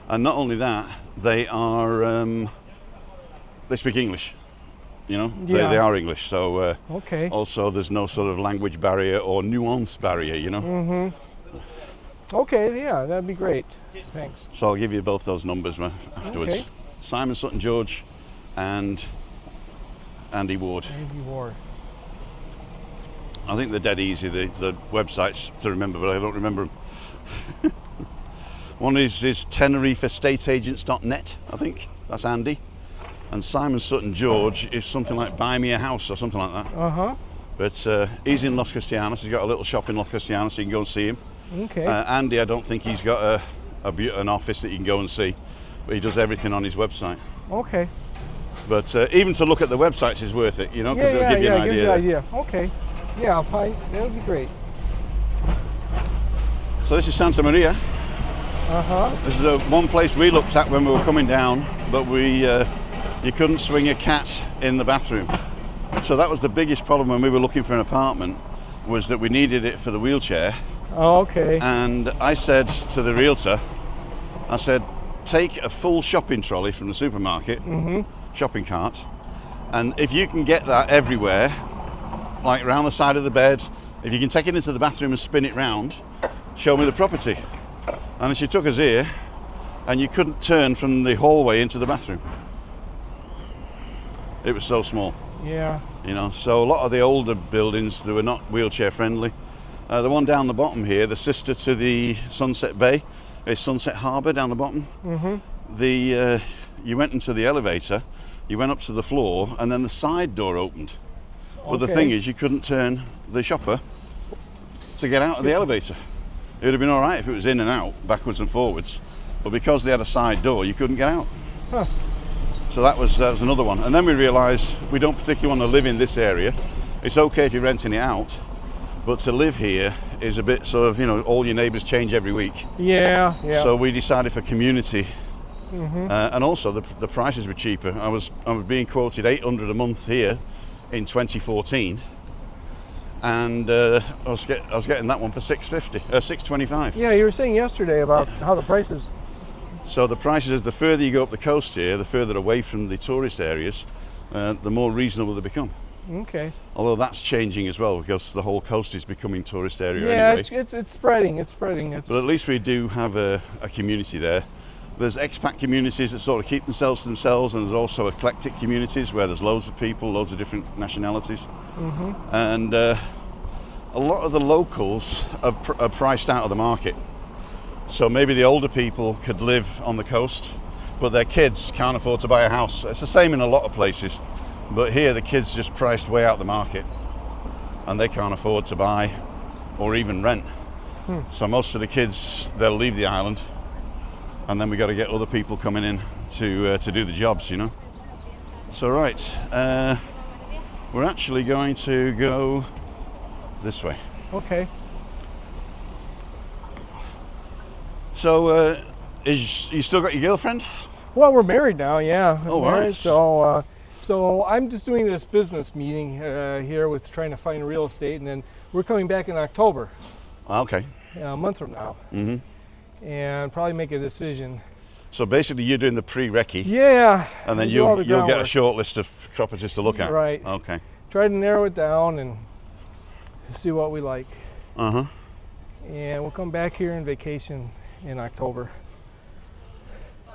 And not only that, they are they speak English. You know, Yeah. they are English. So Okay. also there's no sort of language barrier or nuance barrier. You know. Okay, yeah, that'd be great. Thanks. So I'll give you both those numbers afterwards. Okay. Simon Sutton George and Andy Ward. Andy Ward. I think they're dead easy, the websites to remember, but I don't remember them. One is Tenerife estateagents.net, I think. That's Andy. And Simon Sutton George is something like Buy Me a House or something like that. Uh-huh. But he's in Los Cristianos. He's got a little shop in Los Cristianos, so you can go and see him. Okay. Andy, I don't think he's got an office that you can go and see, but he does everything on his website. Okay. But even to look at the websites is worth it, you know, because Yeah, it'll give you an gives idea. you an idea. Okay. Yeah, I'll find. That would be great. So this is Santa Maria. Uh-huh. This is one place we looked at when we were coming down, but you couldn't swing a cat in the bathroom. So that was the biggest problem when we were looking for an apartment, was that we needed it for the wheelchair. Oh, okay. And I said to the realtor, I said, take a full shopping trolley from the supermarket, shopping cart, and if you can get that everywhere, like around the side of the bed, if you can take it into the bathroom and spin it round, show me the property. And she took us here, and you couldn't turn from the hallway into the bathroom. It was so small. Yeah. You know, so a lot of the older buildings, they were not wheelchair friendly. The one down the bottom here, the sister to the Sunset Bay, is Sunset Harbour down the bottom. You went into the elevator, you went up to the floor, and then the side door opened. But the Okay. thing is, you couldn't turn the shopper to get out of the elevator. It would have been all right if it was in and out, backwards and forwards. But because they had a side door, you couldn't get out. Huh. So that was another one. And then we realised we don't particularly want to live in this area. It's okay if you're renting it out, but to live here is a bit sort of, you know, all your neighbours change every week. Yeah. Yeah. So we decided for community. And also the prices were cheaper. I was being quoted $800 a month here in 2014, and I was getting that one for $625. Yeah, you were saying yesterday about how the prices. So the prices, the further you go up the coast here, the further away from the tourist areas, the more reasonable they become. Okay. Although that's changing as well, because the whole coast is becoming tourist area Yeah, anyway. it's spreading. It's spreading. It's But at least we do have a community there. There's expat communities that sort of keep themselves to themselves, and there's also eclectic communities where there's loads of people, loads of different nationalities. And a lot of the locals are priced out of the market. So maybe the older people could live on the coast, but their kids can't afford to buy a house. It's the same in a lot of places, but here the kids just priced way out the market, and they can't afford to buy or even rent. So most of the kids, they'll leave the island, and then we got to get other people coming in to do the jobs, you know. So right, we're actually going to go this way. okay. So, you still got your girlfriend? Well, we're married now. Yeah. Oh, We're married, alright. So I'm just doing this business meeting here with trying to find real estate, and then we're coming back in October, Okay. a month from now, and probably make a decision. So basically, you're doing the pre-recce, Yeah. and then we do all you'll the get a groundwork. short list of properties to look at. Right. Okay. Try to narrow it down and see what we like, Uh-huh. and we'll come back here on vacation in October.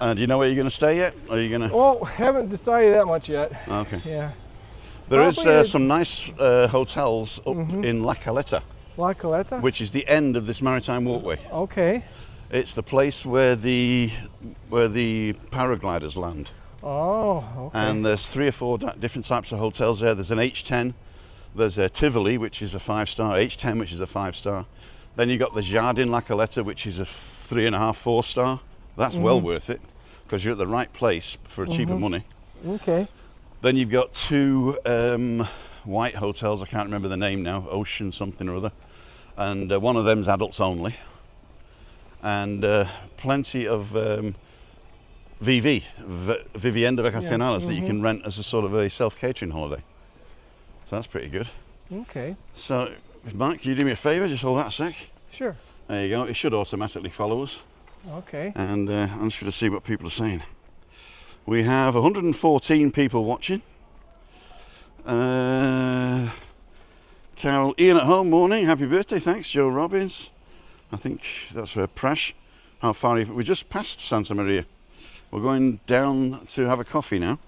And do you know where you're going to stay yet? Or are you going to? Well, haven't decided that much yet. Okay. Yeah. There is Probably some nice hotels up in La Caleta, La Caleta? which is the end of this maritime walkway. Okay. It's the place where the paragliders land. Oh, okay. And there's 3 or 4 different types of hotels there. There's an H10, there's a Tivoli, which is a 5-star, H10, which is a 5-star. Then you've got the Jardin La Caleta, which is a 3.5, 4-star. That's well worth it, because you're at the right place for a cheaper money. Okay. Then you've got 2 white hotels, I can't remember the name now, Ocean something or other. And one of them's adults only. And plenty of Vivienda Vacacionales that you can rent as a sort of a self-catering holiday. So that's pretty good. Okay. So, Mark, can you do me a favour? Just hold that a sec. Sure. There you go. It should automatically follow us. Okay. And I'm just going to see what people are saying. We have 114 people watching. Carol, Ian at home, morning. Happy birthday. Thanks, Joe Robbins. I think that's for Prash. How far are you? We just passed Santa Maria. We're going down to have a coffee now.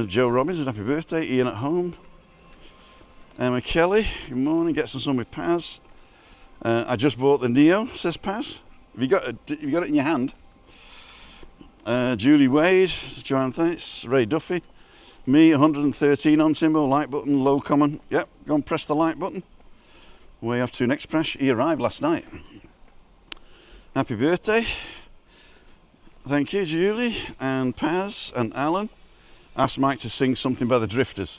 Joe Robinson, happy birthday. Ian at home. Emma Kelly, good morning. Get some sun with Paz. I just bought the Neo, says Paz. Have you got it in your hand? Julie Wade, Joanne thanks. Ray Duffy. Me, 113 on Timbo, like button, low comment. Yep, go and press the like button. Way off to next crash. He arrived last night. Happy birthday. Thank you, Julie and Paz and Alan. Asked Mike to sing something by the Drifters.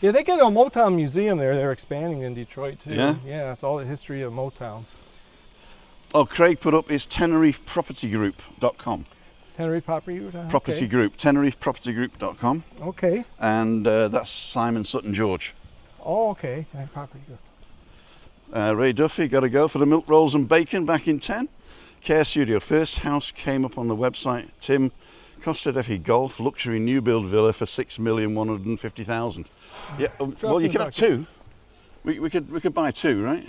Yeah, they got a Motown museum there. They're expanding in Detroit too. Yeah? Yeah, it's all the history of Motown. Oh, Craig put up his TenerifePropertyGroup.com. Tenerife Property Group? Property Group, TenerifePropertyGroup.com. Okay. And that's Simon Sutton George. Oh, okay. Tenerife Property Group. Ray Duffy, got to go for the milk rolls and bacon back in 10. Care Studio, first house came up on the website. Tim, Costa Defi Golf, luxury new build villa for 6,150,000. Yeah, well, you could have two. We could buy two, right?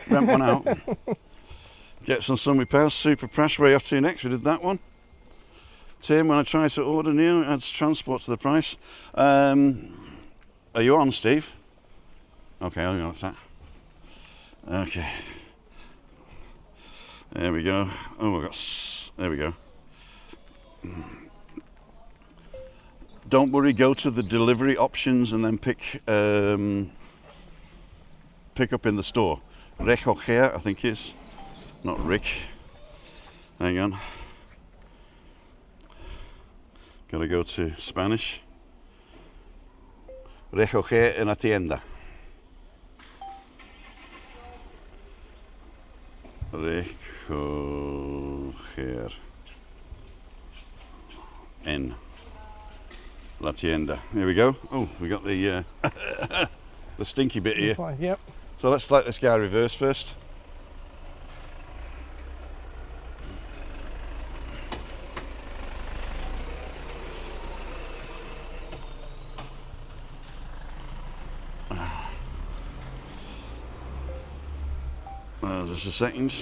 Rent one out. Get some sun repairs. Super Prash, way off to next. We did that one. Tim, when I try to order new, it adds transport to the price. Are you on, Steve? Okay, hang on, that's that. Okay. There we go. Oh, we got. There we go. Don't worry. Go to the delivery options and then pick up in the store. Recoger, I think is not Rick. Hang on. Gotta go to Spanish. Recoger en la tienda. Recoger en la tienda. Here we go. Oh, we got the the stinky bit here. Yep. So let's let this guy reverse first. Just a second.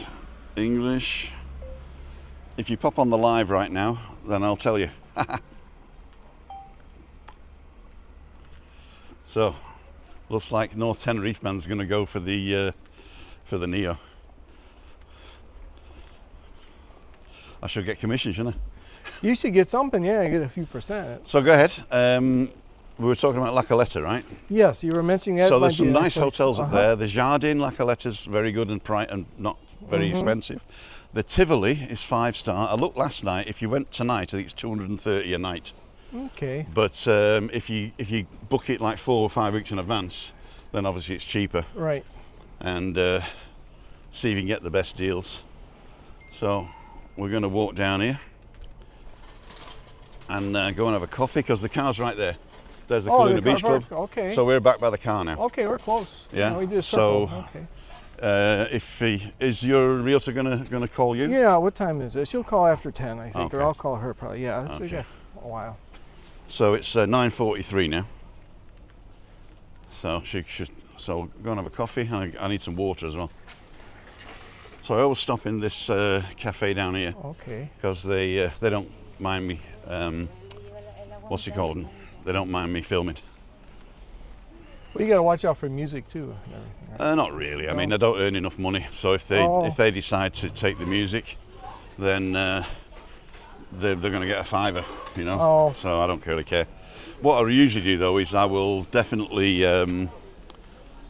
English. If you pop on the live right now, then I'll tell you. So, looks like North Tenerife man's going to go for the Neo. I should get commission, shouldn't I? You should get something, yeah, you get a few percent. So go ahead. We were talking about La Caleta, right? Yes, you were mentioning that. So there's some nice place. hotels up there. The Jardin La Caleta's very good and not very expensive. The Tivoli is 5-star. I looked last night. If you went tonight, I think it's 230 a night. Okay. But if you book it like 4 or 5 weeks in advance, then obviously it's cheaper. Right. And see if you can get the best deals. So we're going to walk down here and go and have a coffee because the car's right there. There's the Kaluna Beach Club. Okay. So we're back by the car now. Okay, we're close. Yeah. We did a circle. So okay. Is your realtor gonna call you? Yeah. What time is it? She'll call after 10, I think, Okay. or I'll call her probably. Yeah. This Okay. got a while. So it's 9:43 now. So she should. So go and have a coffee. I need some water as well. So I always stop in this cafe down here Okay. because they don't mind me. What's it called? They don't mind me filming. Well, you got to watch out for music too and everything. Right? Not really. I mean, I don't earn enough money. So if they decide to take the music, then they're going to get a fiver, you know. Oh. So I don't really care. What I usually do though is I will definitely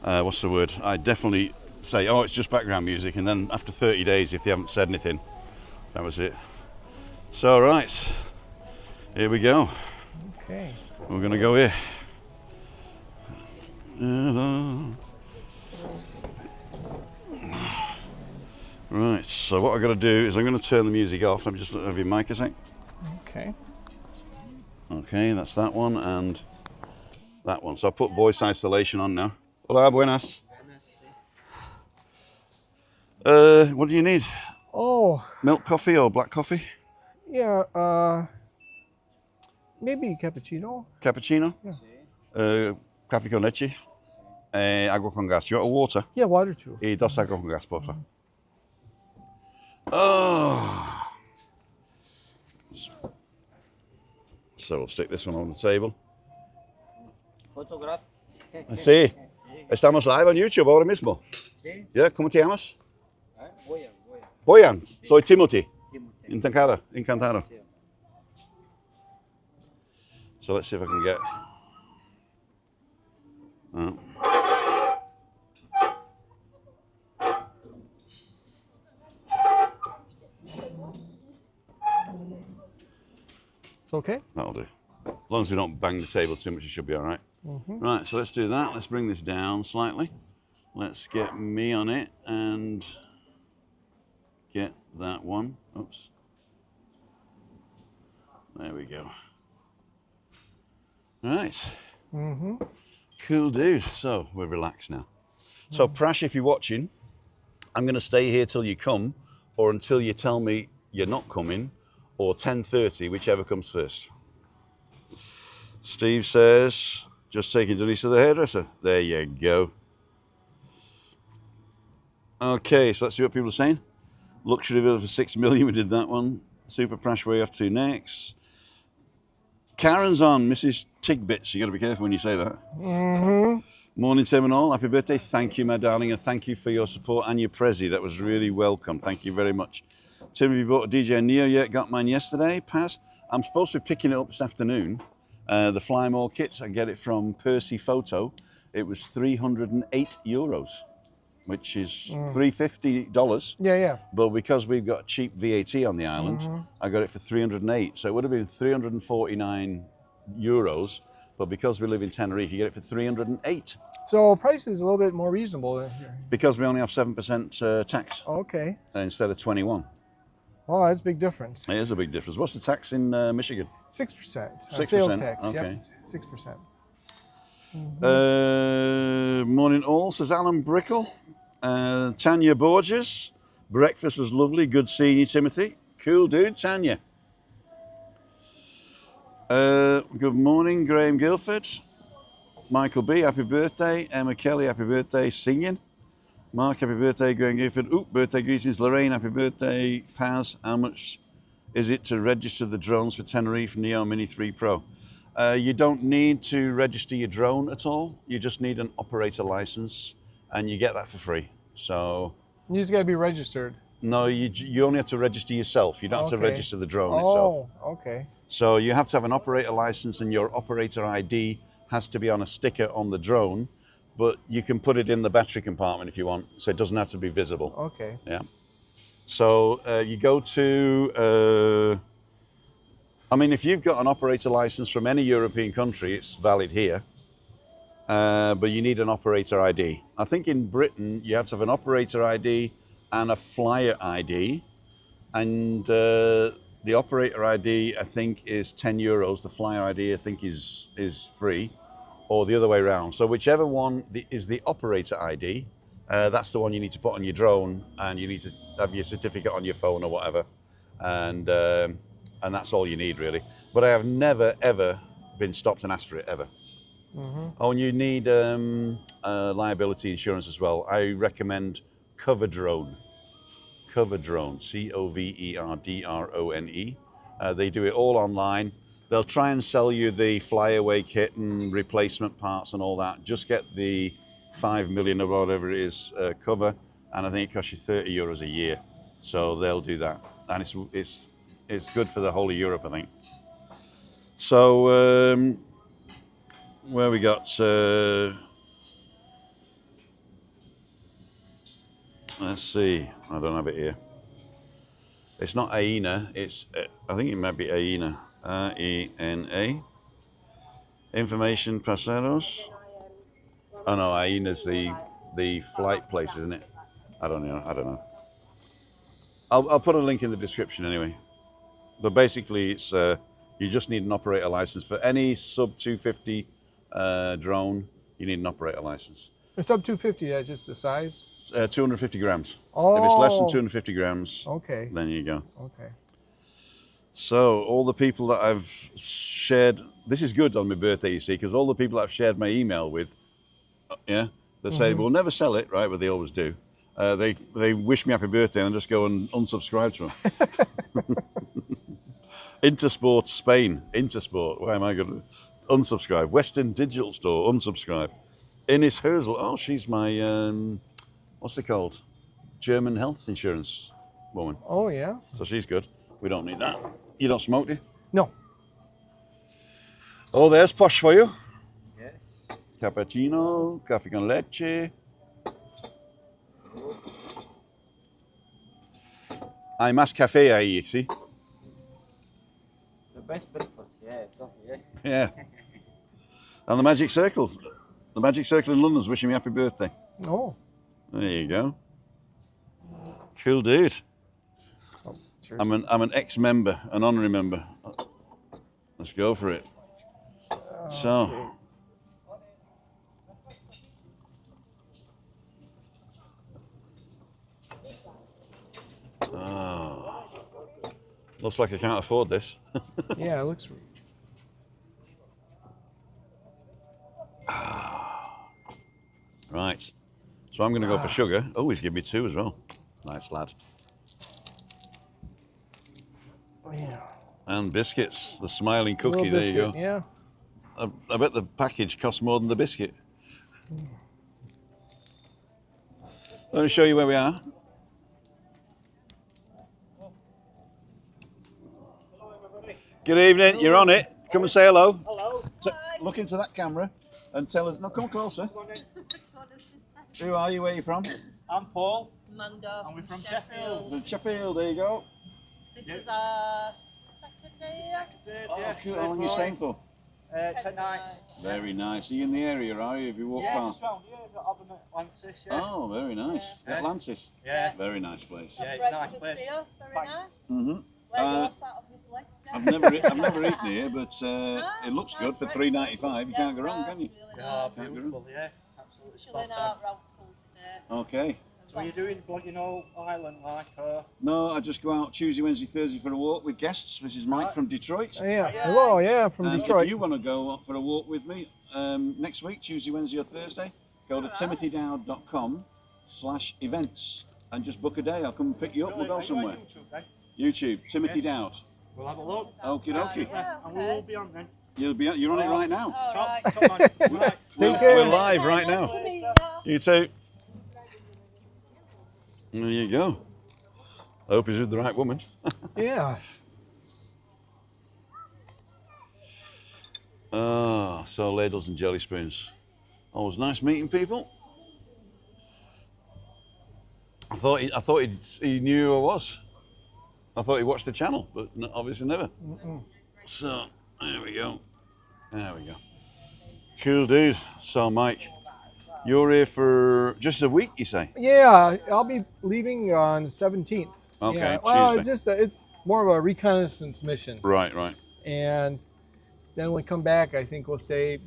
what's the word? I definitely say, oh, it's just background music, and then after 30 days, if they haven't said anything, that was it. So right, here we go. Okay. We're going to go here. Right, so what I've got to do is I'm going to turn the music off. Let me just have your mic a sec. Okay. Okay, that's that one and that one. So I put voice isolation on now. Hola, buenas. What do you need? Oh, Milk coffee or black coffee? yeah. Maybe cappuccino. Cappuccino? Yeah. Café con leche. Agua con gas. You want water? Yeah, water too. Y dos agua con gas, por favor. Oh. So we'll stick this one on the table. Photograph. Sí, estamos live on YouTube ahora mismo. Sí. Yeah, ¿cómo te llamas? Boyan. Boyan, soy Timothy. Timothy. Encantado. So let's see if I can get. It's okay. That'll do. As long as we don't bang the table too much, it should be all right. Right, so let's do that. Let's bring this down slightly. Let's get me on it and get that one. Oops. There we go. All right. Cool dude. So we're relaxed now. So Prash, if you're watching, I'm going to stay here till you come, or until you tell me you're not coming, or 10:30, whichever comes first. Steve says, just taking Denise to the hairdresser. There you go. Okay, so let's see what people are saying. Luxury villa for 6 million, we did that one. Super Prash, where you have to next. Karen's on, Mrs. Tigbits. You got to be careful when you say that. Morning, Tim and all. Happy birthday. Thank you, my darling, and thank you for your support and your Prezi. That was really welcome. Thank you very much. Tim, have you bought a DJ Neo yet? Got mine yesterday. Pass. I'm supposed to be picking it up this afternoon. The Fly More kit, I get it from Percy Photo. It was €308, which is $350. Yeah. But because we've got cheap VAT on the island, I got it for 308. So it would have been €349. But because we live in Tenerife, you get it for 308. So price is a little bit more reasonable here. Because we only have 7% tax Okay. instead of 21. Oh, that's a big difference. It is a big difference. What's the tax in Michigan? 6%. 6%, Sales tax. okay. Yep. 6%. Morning all, says Alan Brickle. Tanya Borges. Breakfast was lovely. Good seeing you, Timothy. Cool dude, Tanya. Good morning, Graham Guilford. Michael B, happy birthday. Emma Kelly, happy birthday. Singing. Mark, happy birthday. Graham Guilford. Birthday greetings. Lorraine, happy birthday. Paz, how much is it to register the drones for Tenerife Neo Mini 3 Pro? You don't need to register your drone at all. You just need an operator license, and you get that for free. So You just got to be registered. no, you only have to register yourself. You don't have to Okay. register the drone itself. Oh, okay. So you have to have an operator license, and your operator ID has to be on a sticker on the drone, but you can put it in the battery compartment if you want, so it doesn't have to be visible. Okay. Yeah. So you go to, I mean, if you've got an operator license from any European country, it's valid here, but you need an operator ID. I think in Britain, you have to have an operator ID and a flyer ID, and the operator ID, I think, is €10. The flyer ID, I think, is free, or the other way around. So whichever one is the operator ID, that's the one you need to put on your drone, and you need to have your certificate on your phone or whatever, and that's all you need really. But I have never ever been stopped and asked for it ever. Oh, and you need liability insurance as well. I recommend Cover Drone. Cover Drone, COVERDRONE. They do it all online. They'll try and sell you the flyaway kit and replacement parts and all that. Just get the 5 million or whatever it is cover, and I think it costs you €30 a year. So they'll do that, and it's good for the whole of Europe, I think. So where we got? Let's see. I don't have it here. It's not Aena. It's I think it might be Aena. RENA. Information pasajeros. Oh no, Aena's the flight place, isn't it? I don't know. I'll put a link in the description anyway. But basically, it's you just need an operator license for any sub 250 drone. You need an operator license. It's up 250. That's just the size. 250 grams. Oh. If it's less than 250 grams, Okay. then you go. Okay. So all the people that I've shared, this is good on my birthday, you see, because all the people that I've shared my email with, yeah, they say we'll never sell it, right? But they always do. They wish me happy birthday and just go and unsubscribe to them. Intersport Spain. Intersport. Why am I going to unsubscribe? Western Digital Store. Unsubscribe. Ines Herzl. Oh, she's my what's it called? German health insurance woman. Oh yeah. So she's good. We don't need that. You don't smoke, do you? No. Oh, there's posh for you. Yes. Cappuccino, caffè con leche. Hay más café ahí, see? The best breakfast, yeah, coffee, yeah. Yeah. And the Magic Circles. The Magic Circle in London's wishing me happy birthday. Oh. There you go. Cool dude. Oh, cheers. I'm an ex-member, an honorary member. Let's go for it. So. Oh. Looks like I can't afford this. Yeah, it looks. Right. So I'm going to go for sugar. Oh, he's given me 2 as well. Nice lad. Yeah. And biscuits. The smiling cookie. Little There you go. biscuit, yeah. I bet the package costs more than the biscuit. Let me show you where we are. Good evening. You're on it. Come and say hello. Hello. Look into that camera and tell us. No, come closer. Who are you? Where are you from? I'm Paul. Mando. And we're from Sheffield. From Sheffield. There you go. This is our second day. Oh, cool. How long are you staying for? 10 nights. Very nice. Are you in the area? Are you? Have you walked far? Just round here, got Auburn Atlantis, yeah. Oh, very nice. Yeah. Atlantis. Yeah. Very nice place. Yeah, it's a nice Breakfast place. here, very Fine. nice. Mhm. Where Uh, you're sat, obviously. I've never eaten here, but it looks good for $3.95. You can't go wrong, can you? Yeah, Can't go beautiful, yeah. Absolutely Chilling spot out on. round pool today. Okay. So you're doing blogging all island like, No, I just go out Tuesday, Wednesday, Thursday for a walk with guests. This is Mike Right. from Detroit. Yeah. Hello. Yeah, from And Detroit. if you want to go for a walk with me next week, Tuesday, Wednesday or Thursday, go to timothydowd.com/events and just book a day. I'll come and pick you up. We'll go somewhere. YouTube, then? YouTube, Timothy Dowd. We'll have a look. Okie dokie. Yeah, And we'll all be on then. You're on it right now. All right. Top man. Right. Take care. We're live right Nice now. to meet you. You too. There you go. I hope he's with the right woman. Yeah. Ah, so ladles and jelly spoons. Always nice meeting people. I thought he knew who I was. I thought he watched the channel, but obviously never. So there we go. There we go. Cool dude. So Mike, you're here for just a week, you say? Yeah, I'll be leaving on the 17th. Okay, Yeah. Well, Tuesday. it's more of a reconnaissance mission, Right, right. and then when we come back, I think we'll stay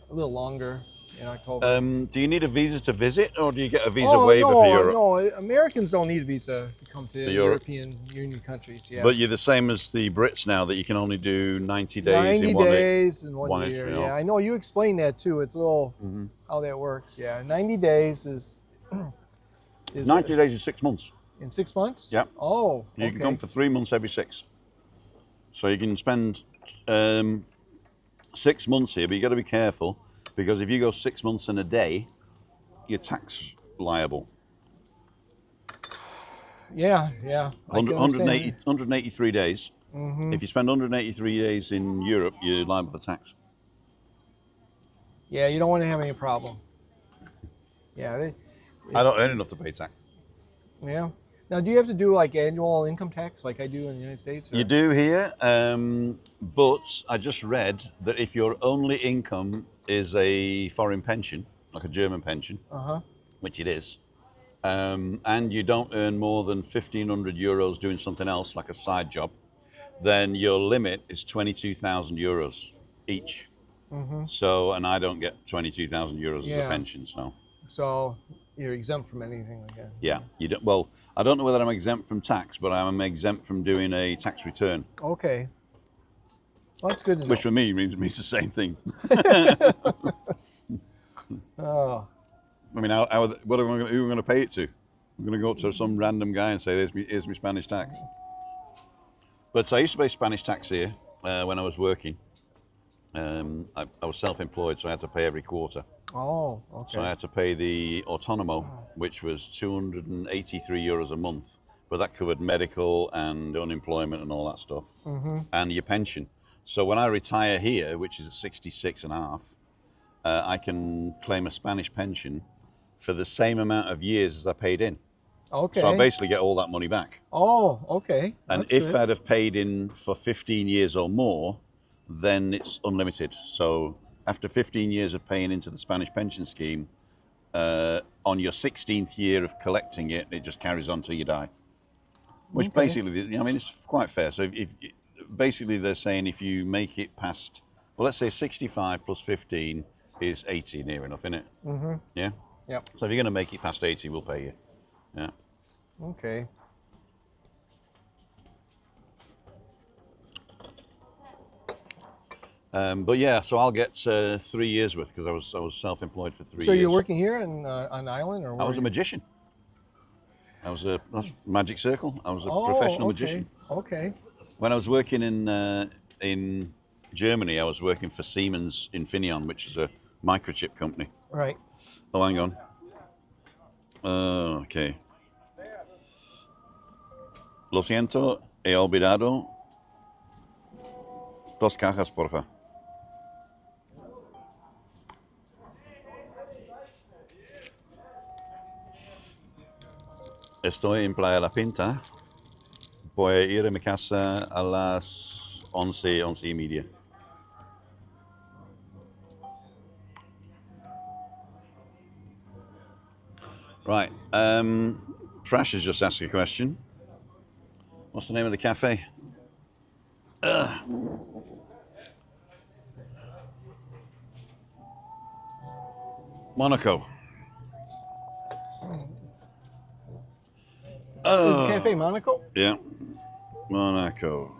a little longer in October. Do you need a visa to visit, or do you get a visa Oh, waiver no, for Europe? No, Americans don't need a visa to come to Europe. European Union countries. Yeah, But you're the same as the Brits now, that you can only do 90 days 90 in one days in one one year. you know. Yeah, I know you explained that too. It's a little how that works. Yeah, 90 days is 90 days is 6 months. in 6 months. Yep. Oh, You okay. can come for 3 months every 6. So you can spend 6 months here, but you got to be careful, because if you go 6 months and a day, you're tax liable. Yeah. I can 180, understand. 183 days. If you spend 183 days in Europe, you're liable for tax. Yeah, you don't want to have any problem. Yeah. I don't earn enough to pay tax. Yeah. Now, do you have to do like annual income tax like I do in the United States? or- You do here, but I just read that if your only income is a foreign pension, like a German pension, Uh-huh. which it is, and you don't earn more than 1,500 euros doing something else, like a side job, then your limit is 22,000 euros each. So, and I don't get 22,000 euros as a Yeah. pension, so. So you're exempt from anything like that. Yeah, you don't. Well, I don't know whether I'm exempt from tax, but I'm exempt from doing a tax return, Okay. Well, that's good to know. which for me means the same thing. Oh, I mean, what am I who am I going to pay it to? I'm going to go up to some random guy and say, "Here's me Spanish tax." But I used to pay Spanish tax here when I was working. I was self-employed, so I had to pay every quarter. Oh, okay. So I had to pay the autonomo, which was 283 euros a month, but that covered medical and unemployment and all that stuff, and your pension. So when I retire here, which is at 66 and a half, I can claim a Spanish pension for the same amount of years as I paid in. Okay. So I basically get all that money back. Oh, okay. And That's if good. I'd have paid in for 15 years or more, then it's unlimited. So after 15 years of paying into the Spanish pension scheme, on your 16th year of collecting it, it just carries on till you die. Which Okay. basically, I mean, it's quite fair. So if basically they're saying if you make it past, well, let's say 65 plus 15 is 80, near enough, isn't it? Mm-hmm. Yeah? Yep. So if you're going to make it past 80, we'll pay you. Yeah. Okay. But yeah, so I'll get 3 years worth because I was self-employed for 3 years. So you're working here on island, or I where was a are you? magician. That's Magic Circle. I was a Oh, professional okay. magician. Okay. When I was working in Germany, I was working for Siemens Infineon, which is a microchip company. Right. Oh, hang on. Okay. Lo siento, he olvidado 2 cajas, porfa. Estoy en Playa La Pinta. Voy a ir a mi casa a las 11, 11:30. Right. Trash has just asked you a question. What's the name of the cafe? Monaco. Is it Cafe Monaco? Yeah. Monaco.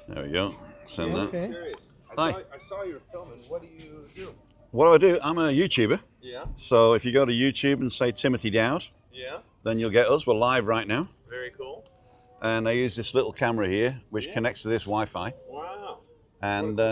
There we go. Send that. Okay. Curious. Hi. I saw you were filming. What do you do? What do? I'm a YouTuber. Yeah. So if you go to YouTube and say Timothy Dowd, Yeah. then you'll get us. We're live right now. Very cool. And I use this little camera here, which connects to this Wi-Fi. Wow. And What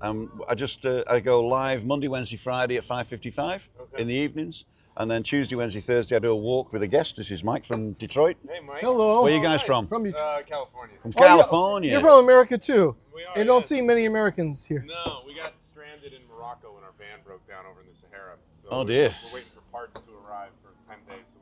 a cool setup. I go live Monday, Wednesday, Friday at 5:55 Okay. in the evenings. And then Tuesday, Wednesday, Thursday, I do a walk with a guest. This is Mike from Detroit. Hey, Mike. Hello. Where are you guys from? From you. California. From Oh, yeah. California. You're from America too. We are. You don't yes. see many Americans here. No, we got stranded in Morocco when our van broke down over in the Sahara. So Oh, dear. We're waiting for parts to arrive for 10 days, so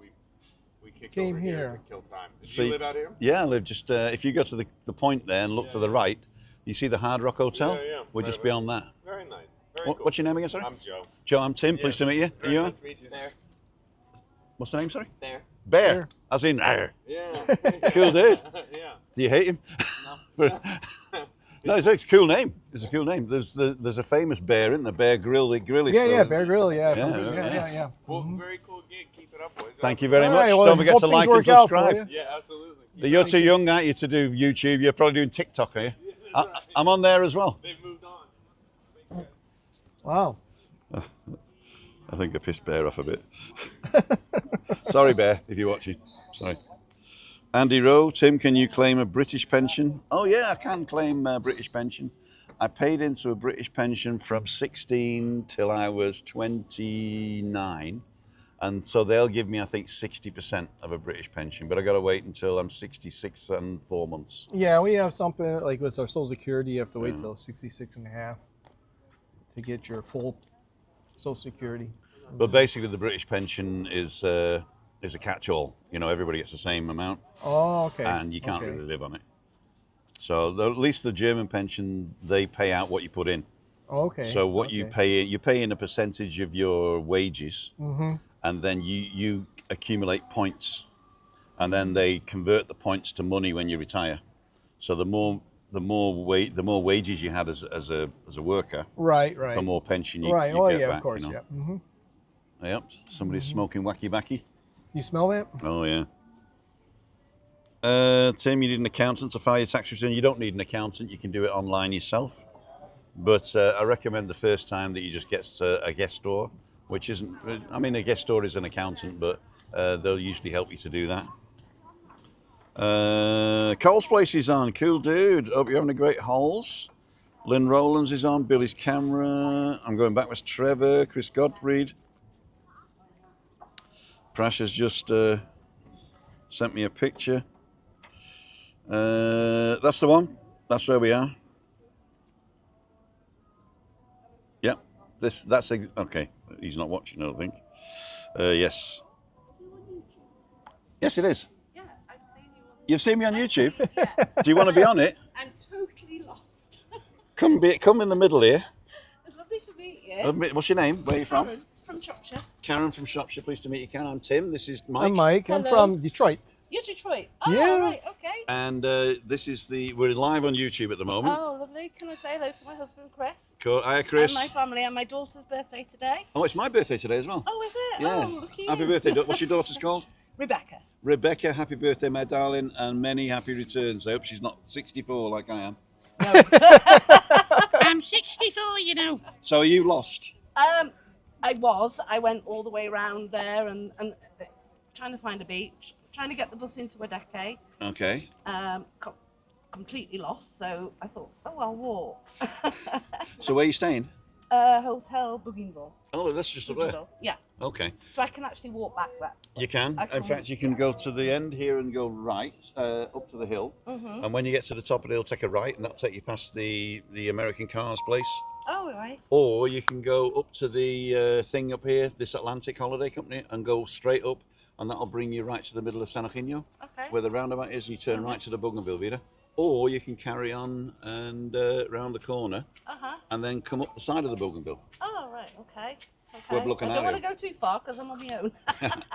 we kicked Came over here here. to kill time. Did So you you- live out here? Yeah, I live just, if you go to the point there and look to the right, you see the Hard Rock Hotel? Yeah, yeah. We're Right, just right. beyond that. Very nice. Very cool. What's your name again, sorry? I'm Joe. Joe, I'm Tim. Pleased to meet you. Very You nice are? to meet you. There. What's the name, sorry? There. Bear. Bear. As in, "Arr." Yeah. Cool dude. Yeah. Do you hate him? No, it's a cool name. It's a cool name. There's a famous bear, isn't there? Bear Grill. The grill is Yeah, so- Bear Grill, yeah. Yeah, from- yeah. yeah. Well, very cool gig. Keep it up, boys. Thank you very All much. right, well, Don't forget hope to things like and work out for subscribe. you. Yeah, absolutely. But you're too young, aren't you, to do YouTube? You're probably doing TikTok, are you? I'm on there as well. They've moved on. Wow. I think I pissed Bear off a bit. Sorry, Bear, if you're watching. Sorry. Andy Rowe, Tim, can you claim a British pension? Oh, yeah, I can claim a British pension. I paid into a British pension from 16 till I was 29. And so they'll give me, I think, 60% of a British pension. But I got to wait until I'm 66 and 4 months. Yeah, we have something like with our Social Security, you have to wait till 66 and a half to get your full Social Security. But basically, the British pension is a catch-all. You know, everybody gets the same amount. Oh, okay. And you can't Okay. really live on it. So at least the German pension, they pay out what you put in. Okay. So what you okay. pay in a percentage of your wages, Mm-hmm. and then you accumulate points, and then they convert the points to money when you retire. So the more wages you had as a worker, Right, right. the more pension you, right. you Oh, get yeah, back. of course, you know? yeah. Mm-hmm. Yep. Somebody's smoking wacky backy. You smell that? Oh yeah. Tim, you need an accountant to file your tax return. You don't need an accountant. You can do it online yourself. But I recommend the first time that you just get a guest store, which isn't, I mean, a guest store is an accountant, but they'll usually help you to do that. Cole's Place is on. Cool dude. Hope you're having a great holes. Lynn Rowlands is on. Billy's camera. I'm going backwards. Trevor. Chris Godfried. Prash has just sent me a picture. That's the one. That's where we are. Yep. That's okay. He's not watching, I don't think. Yes. Yes, it is. Yeah, I've seen you on. You've seen me on YouTube. Yeah. Do you want to be on it? I'm totally lost. Come in the middle here. It's lovely to meet you. What's your name? Where are you from? Karen from Shropshire. Karen from Shropshire. Pleased to meet you, Karen. I'm Tim. This is Mike. I'm Mike. I'm Hello. from Detroit. You're Detroit. Oh, Yeah. right, okay. And this is we're live on YouTube at the moment. Oh, lovely. Can I say hello to my husband, Chris? Cool. Hiya, Chris. And my family, and my daughter's birthday today. Oh, it's my birthday today as well. Oh, is it? Yeah. Oh, look at you. Happy birthday. What's your daughter's called? Rebecca. Rebecca. Happy birthday, my darling, and many happy returns. I hope she's not 64 like I am. I'm 64, you know. So are you lost? I went all the way around there and trying to find a beach, trying to get the bus into a decade. Okay. Completely lost, so I thought, oh, I'll walk. So where are you staying? Hotel Bougainville. Oh, that's just up there. Yeah, Okay. so I can actually walk back there. You can. In fact, you can go to the end here and go right up to the hill. Mm-hmm. And when you get to the top of the hill, take a right, and that'll take you past the American Cars place. Oh, right. Or you can go up to the thing up here, this Atlantic Holiday Company, and go straight up, and that'll bring you right to the middle of San Eugenio, Okay. where the roundabout is, and you turn right to the Bougainville Vita. Or you can carry on and round the corner, and then come up the side of the Bougainville. Oh, right. Okay. Pueblo I don't Canario. want to go too far because I'm on my own.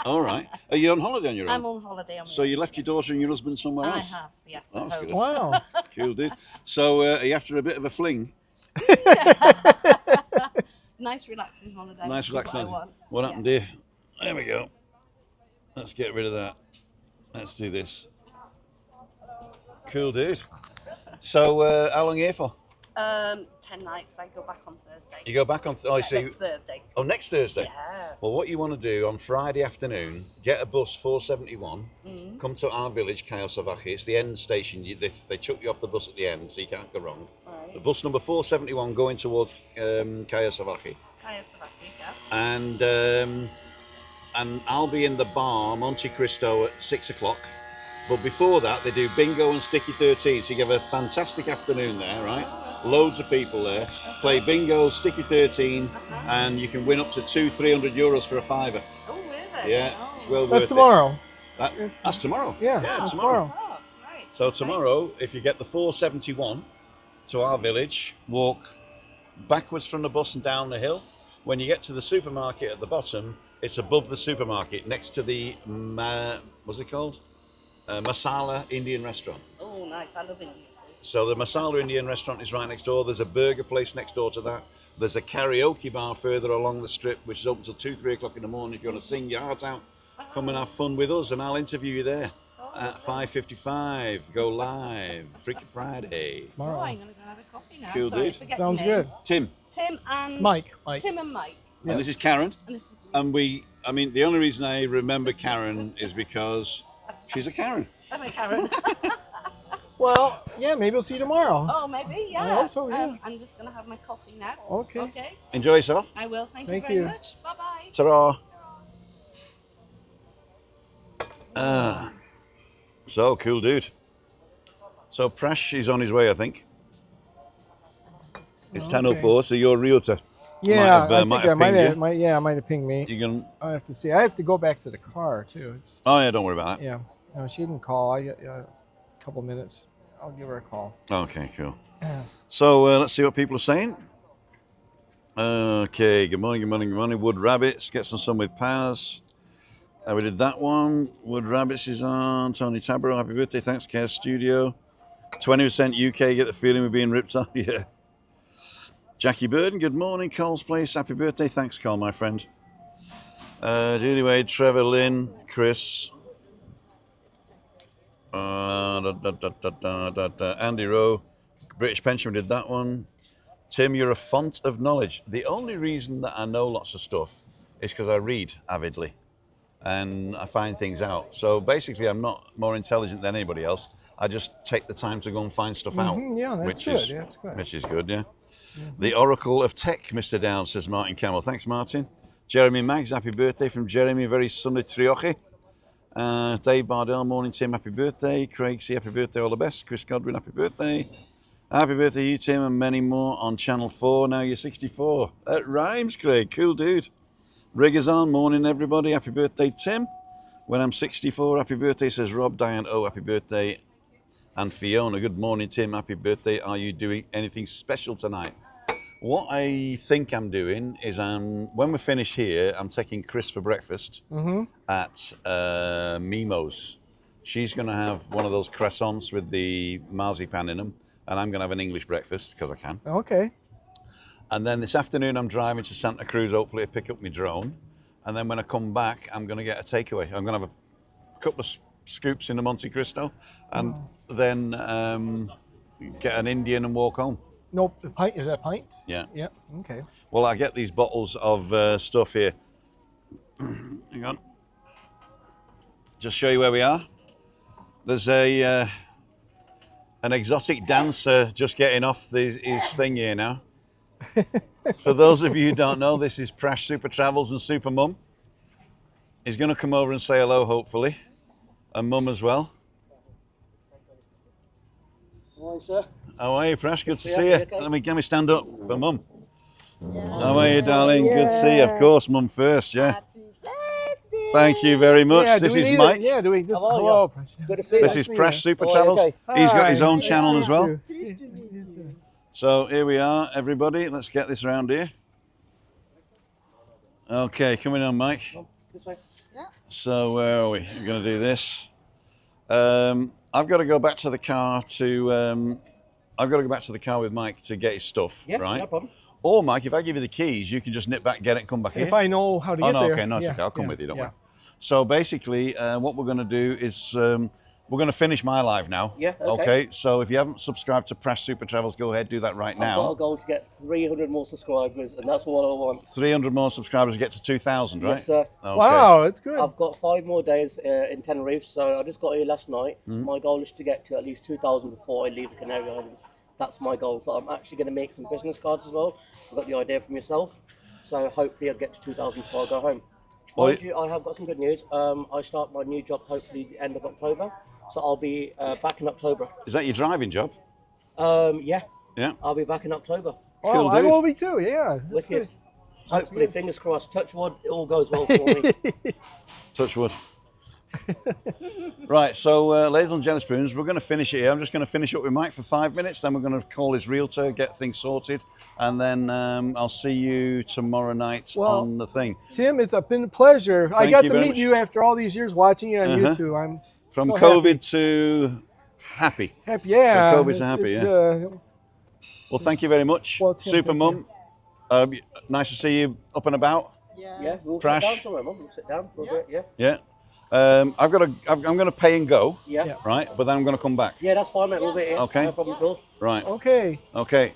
All right. Are you on holiday on your own? I'm on holiday on my So own. you left your daughter and your husband somewhere I else? have, yes. Oh, that's at good. home. Wow. Cool, dude. So are you after a bit of a fling? Nice, relaxing holiday. Nice, is what relaxing. I want. What happened here? There we go. Let's get rid of that. Let's do this. Cool, dude. So how long are you here for? 10 nights. I go back on Thursday. You go back on... Next Thursday. Oh, next Thursday? Yeah. Well, what you want to do on Friday afternoon, get a bus 471, come to our village, Kayosavaki. It's the end station. They chuck you off the bus at the end, so you can't go wrong. Right. The bus number 471 going towards Kayosavaki. Kayosavaki, yeah. And I'll be in the bar, Monte Cristo, at 6 o'clock. But before that, they do bingo and sticky 13, so you have a fantastic afternoon there, right? Loads of people there. Play bingo, sticky 13, and you can win up to €200-300 for a fiver. Oh, really? Yeah, Oh. it's well worth That's it. tomorrow. That's tomorrow. Yeah, that's tomorrow. Oh, right. So tomorrow, if you get the 471 to our village, walk backwards from the bus and down the hill. When you get to the supermarket at the bottom, it's above the supermarket, next to the what's it called? Masala Indian restaurant. Oh, nice. I love Indian food. So the Masala Indian restaurant is right next door. There's a burger place next door to that. There's a karaoke bar further along the strip, which is open till 2-3 o'clock in the morning. If you want to sing your heart out, come and have fun with us, and I'll interview you there at 5:55. Go live, Freaky Friday. Oh, Tomorrow. I'm going to go have a coffee now. Cool, Sorry, dude. forget Sounds your name. good. Tim, Tim and... Mike. Tim and Mike. and this is Karen. And this is... And the only reason I remember Karen is because she's a Karen. I'm Karen. Well, yeah, maybe we'll see you tomorrow. Oh, maybe, yeah. I hope so, yeah. I'm just going to have my coffee now. Okay. Okay. Enjoy yourself. I will. Thank Thank you very you. much. Bye-bye. Ta-ra. So cool, dude. So Prash is on his way, I think. It's 10:04, so you're a realtor. Yeah, I might think have I might pinged have. you. I might have pinged me. You can. I have to see. I have to go back to the car too. Oh yeah, don't worry about that. Yeah. No, she didn't call. I got a couple minutes. I'll give her a call. Okay, cool. So let's see what people are saying. Okay, good morning, good morning, good morning. Wood Rabbits, get some sun with Paz. We did that one. Wood Rabbits is on. Tony Tabaro, happy birthday. Thanks, Care Studio. 20% UK, get the feeling we're being ripped off. Yeah. Jackie Burden, good morning. Cole's Place, happy birthday. Thanks, Cole, my friend. Julie Wade, Trevor, Lynn, Chris. Andy Rowe, British Pension, did that one. Tim, you're a font of knowledge. The only reason that I know lots of stuff is because I read avidly and I find things out. So basically, I'm not more intelligent than anybody else. I just take the time to go and find stuff out. Yeah, that's which good. Is, That's good. Which is good, yeah. The Oracle of Tech, Mr. Downs, says Martin Campbell. Thanks, Martin. Jeremy Maggs, happy birthday from Jeremy, very sunny Triochi. Dave Bardell, morning, Tim, happy birthday. Craig C, happy birthday, all the best. Chris Godwin, happy birthday. Happy birthday, you, Tim, and many more on Channel 4. Now you're 64. That rhymes, Craig. Cool dude. Riggers on, morning, everybody. Happy birthday, Tim. When I'm 64, happy birthday, says Rob. Diane O, happy birthday. And Fiona, good morning, Tim. Happy birthday. Are you doing anything special tonight? What I think I'm doing is when we finish here, I'm taking Chris for breakfast at Mimo's. She's going to have one of those croissants with the marzipan in them. And I'm going to have an English breakfast, because I can. Okay. And then this afternoon, I'm driving to Santa Cruz, hopefully to pick up my drone. And then when I come back, I'm going to get a takeaway. I'm going to have a couple of scoops in the Monte Cristo, and then get an Indian and walk home. Nope, a pint, is that a pint? Yeah. Yeah, okay. Well, I get these bottles of stuff here. Hang on. Just show you where we are. There's an exotic dancer just getting off his thing here now. For those of you who don't know, this is Prash Super Travels and Super Mum. He's going to come over and say hello, hopefully. And Mum as well. Hi, sir. How are you, Prash? Good to see you. Let me stand up for Mum. How are you, darling? Good to see you. Of course, Mum first, yeah. Thank you very much. Yeah, this is Mike. Yeah, do we just hello? Good to see you. This is Prash Super Travels. okay. He's got his Hi, own nice channel to as meet well. you. So here we are, everybody. Let's get this around here. Okay, coming on, Mike. This way. So where are we? We're going to do this. I've got to go back to the car with Mike to get his stuff, Yeah, right? no problem. Or Mike, if I give you the keys, you can just nip back, get it, and come back here. If I know how to Oh get no, there. okay, no, it's yeah, okay. I'll come yeah, with you, don't yeah. worry. So basically, what we're going to do is we're going to finish my live now. Yeah, okay. So if you haven't subscribed to Prash Super Travels, go ahead, do that right I've got now. a goal to get 300 more subscribers, and that's what I want. 300 more subscribers to get to 2,000, right? Yes, sir. Okay. Wow, that's good. I've got 5 more days in Tenerife, so I just got here last night. Mm-hmm. My goal is to get to at least 2,000 before I leave the Canary Islands. That's my goal. So I'm actually going to make some business cards as well. I got the idea from yourself, so hopefully I'll get to 2,000 before I go home. Well, Mind you, I have got some good news. I start my new job hopefully the end of October, so I'll be back in October. Is that your driving job? Yeah, Yeah. I'll be back in October. Oh, Cool, I dude. will be too. Yeah, that's Wicked. good. Hopefully, fingers crossed, touch wood, it all goes well for me. Touch wood. Right, so ladies and gentlemen, we're going to finish it here. I'm just going to finish up with Mike for 5 minutes, then we're going to call his realtor, get things sorted, and then I'll see you tomorrow night on the thing. Tim, it's been a pleasure. I Thank got you to very meet much. you after all these years watching you on YouTube. I'm From so COVID to happy. happy. Yeah, From COVID to happy, Well, thank you very much. Well, Tim, Super thank Mum, nice to see you up and about. Yeah, we'll Prash. sit down somewhere, Mum. We'll sit down for a bit, yeah. Yeah. I'm going to pay and go, Yeah. right? But then I'm going to come back. Yeah, that's fine, mate. We'll be here. Okay. No problem at all. Right. Okay. Okay.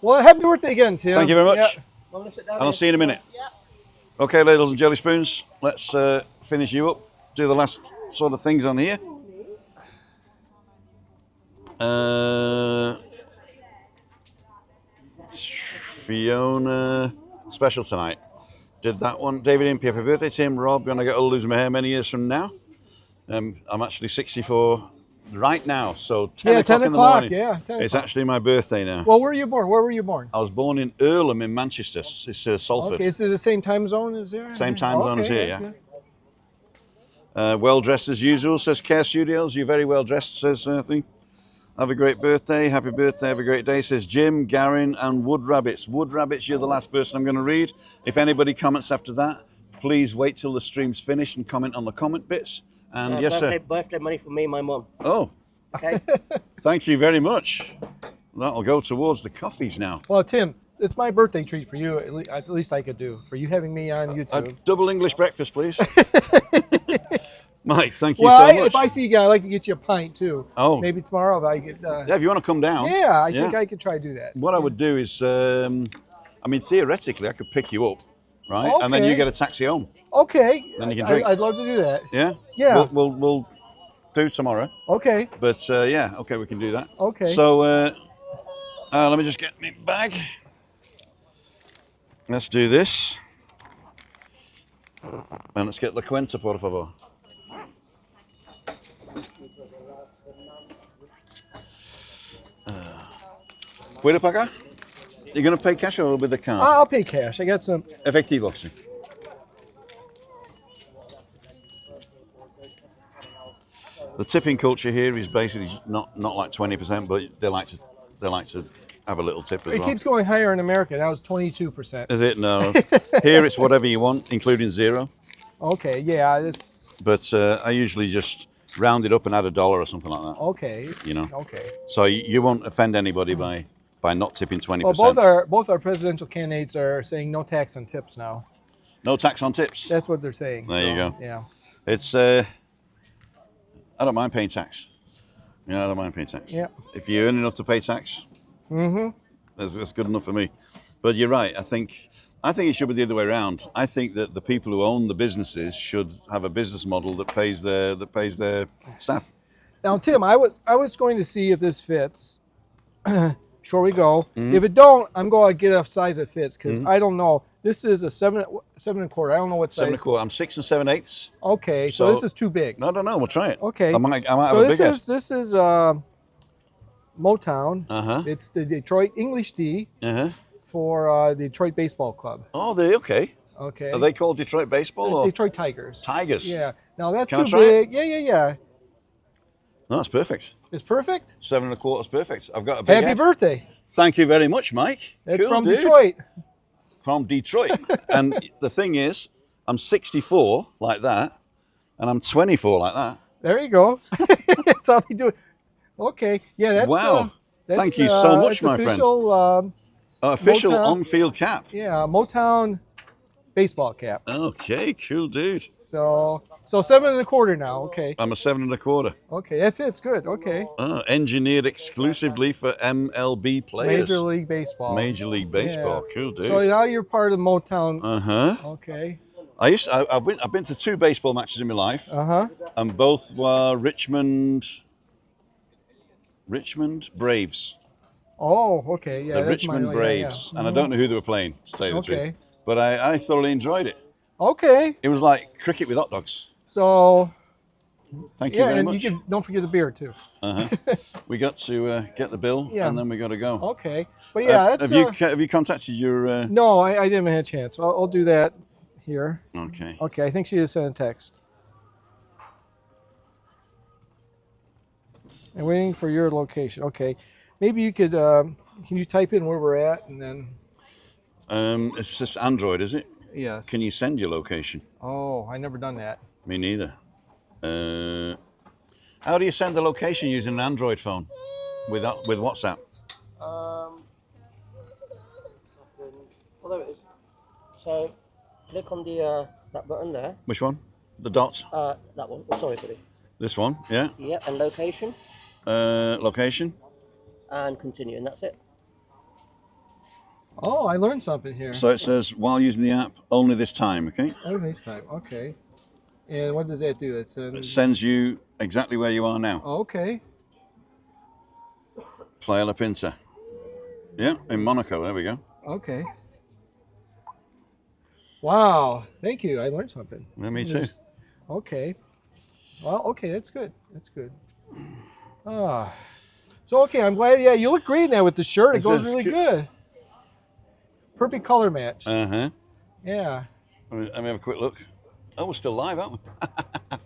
Well, happy birthday again, Tim. Thank you very much. Yeah. I'm gonna sit down And I'll here. see you in a minute. Okay, ladles and jelly spoons, let's finish you up. Do the last sort of things on here. Fiona, special tonight. Did that one. David Impey, happy birthday, Tim. Rob, gonna get old losing my hair many years from now. I'm actually 64 right now, so 10 o'clock in the morning. Yeah, 10 It's o'clock. actually my birthday now. Well, where were you born? Where were you born? I was born in Earlham in Manchester. It's Salford. Okay, is it the same time zone as there? Same time zone as here, okay. yeah. Well dressed as usual, says Care Studios. You're very well dressed, says I think. Have a great birthday. Happy birthday. Have a great day, says Jim, Garin, and Wood Rabbits. Wood Rabbits, you're the last person I'm going to read. If anybody comments after that, please wait till the stream's finished and comment on the comment bits. And yes, sir. Birthday money for me and my mum. Oh, Okay. thank you very much. That'll go towards the coffees now. Well, Tim, it's my birthday treat for you. At least I could do for you having me on A YouTube. double English breakfast, please. Mike, thank you Well, so much. if I see you again, I'd like to get you a pint too. Oh. Maybe tomorrow if I get. Yeah, if you want to come down. Yeah, I think I could try to do that. What I would do is, I mean, theoretically, I could pick you up, right? And then you Okay. get a taxi home. Okay. Then you can drink. I'd love to do that. Yeah? Yeah. We'll do tomorrow. Okay. But yeah, okay, we can do that. Okay. So let me just get my bag. Let's do this. And let's get la cuenta, por favor. ¿Puedo pagar? You're going to pay cash or with the card? I'll pay cash. I got some. Efectivo, sí. The tipping culture here is basically not like 20%, but they like to have a little tip as It well. keeps going higher in America. That was 22%. Is it? No. Here it's whatever you want, including zero. Okay. Yeah. It's But I usually just round it up and add $1 or something like that. okay. You know. Okay. So you won't offend anybody by not tipping 20%. Well, both our presidential candidates are saying no tax on tips now. No tax on tips. That's what they're saying. There you go. Yeah. It's I don't mind paying tax. Yeah, I don't mind paying tax. Yeah. If you earn enough to pay tax, that's good enough for me. But you're right. I think it should be the other way around. I think that the people who own the businesses should have a business model that pays their staff. Now, Tim, I was going to see if this fits before we go. Mm-hmm. If it don't, I'm going to get a size that fits because I don't know. This is a 7.25. I don't know what size. 7.25. I'm 6 7/8. Okay, so this is too big. No, we'll try it. Okay. I might have So a this big is Motown. It's the Detroit English D for Detroit Baseball Club. Oh, okay. Okay. Are they called Detroit Baseball or Detroit Tigers? Tigers? Yeah. Now that's Can I too try big. Yeah. No, that's perfect. It's perfect. 7 1/4 is perfect. I've got a big Happy head. birthday. Thank you very much, Mike. It's Cool, from dude. Detroit. From Detroit. And the thing is, I'm 64 like that, and I'm 24 like that. There you go. That's how they do it. Okay. Yeah, that's Wow. that's, Thank you so much, that's my friend. official, Official Motown. on-field cap. yeah, Motown baseball cap. Okay, cool, dude. So 7 1/4 now. Okay. I'm a 7 1/4. Okay, that fits good. Okay. Engineered exclusively for MLB players. Major League Baseball. Major League Baseball. Yeah. Cool, dude. So now you're part of Motown. Okay. I've been to 2 baseball matches in my life, and both were Richmond Braves. Oh, okay. Yeah. The that's Richmond my, Braves, yeah. and I don't know who they were playing, to tell you the Okay. truth. But I thoroughly enjoyed it. Okay. It was like cricket with hot dogs. So Thank you yeah, very and much. you can don't forget the beer too. We got to get the bill, Yeah. and then we got to go. Okay. But yeah, that's Have you contacted your? no, I didn't have a chance. I'll do that here. Okay. Okay, I think she just sent a text. I'm waiting for your location. Okay, maybe you could. Can you type in where we're at and then? It's just Android, is it? Yes. Can you send your location? Oh, I never done that. Me neither. How do you send the location using an Android phone? With WhatsApp? Well, there it is. So, click on the that button there. Which one? The dot? That one. Oh, sorry, buddy. This one? Yeah. Yeah, and location, Location? and continue, and that's it. Oh, I learned something here. So it says, while using the app, only this time, okay? Oh, next time. Okay. And what does that do? It sends you exactly where you are now. Okay. Playa La Pinta. Yeah, in Monaco, there we go. Okay. Wow. Thank you. I learned something. Yeah, me too. Okay. Well, okay, that's good. That's good. Ah. So okay, I'm glad. Yeah, you look great in that with the shirt. It goes really good. Perfect color match. Uh-huh. Yeah. Let me have a quick look. Oh, we're still live, aren't we?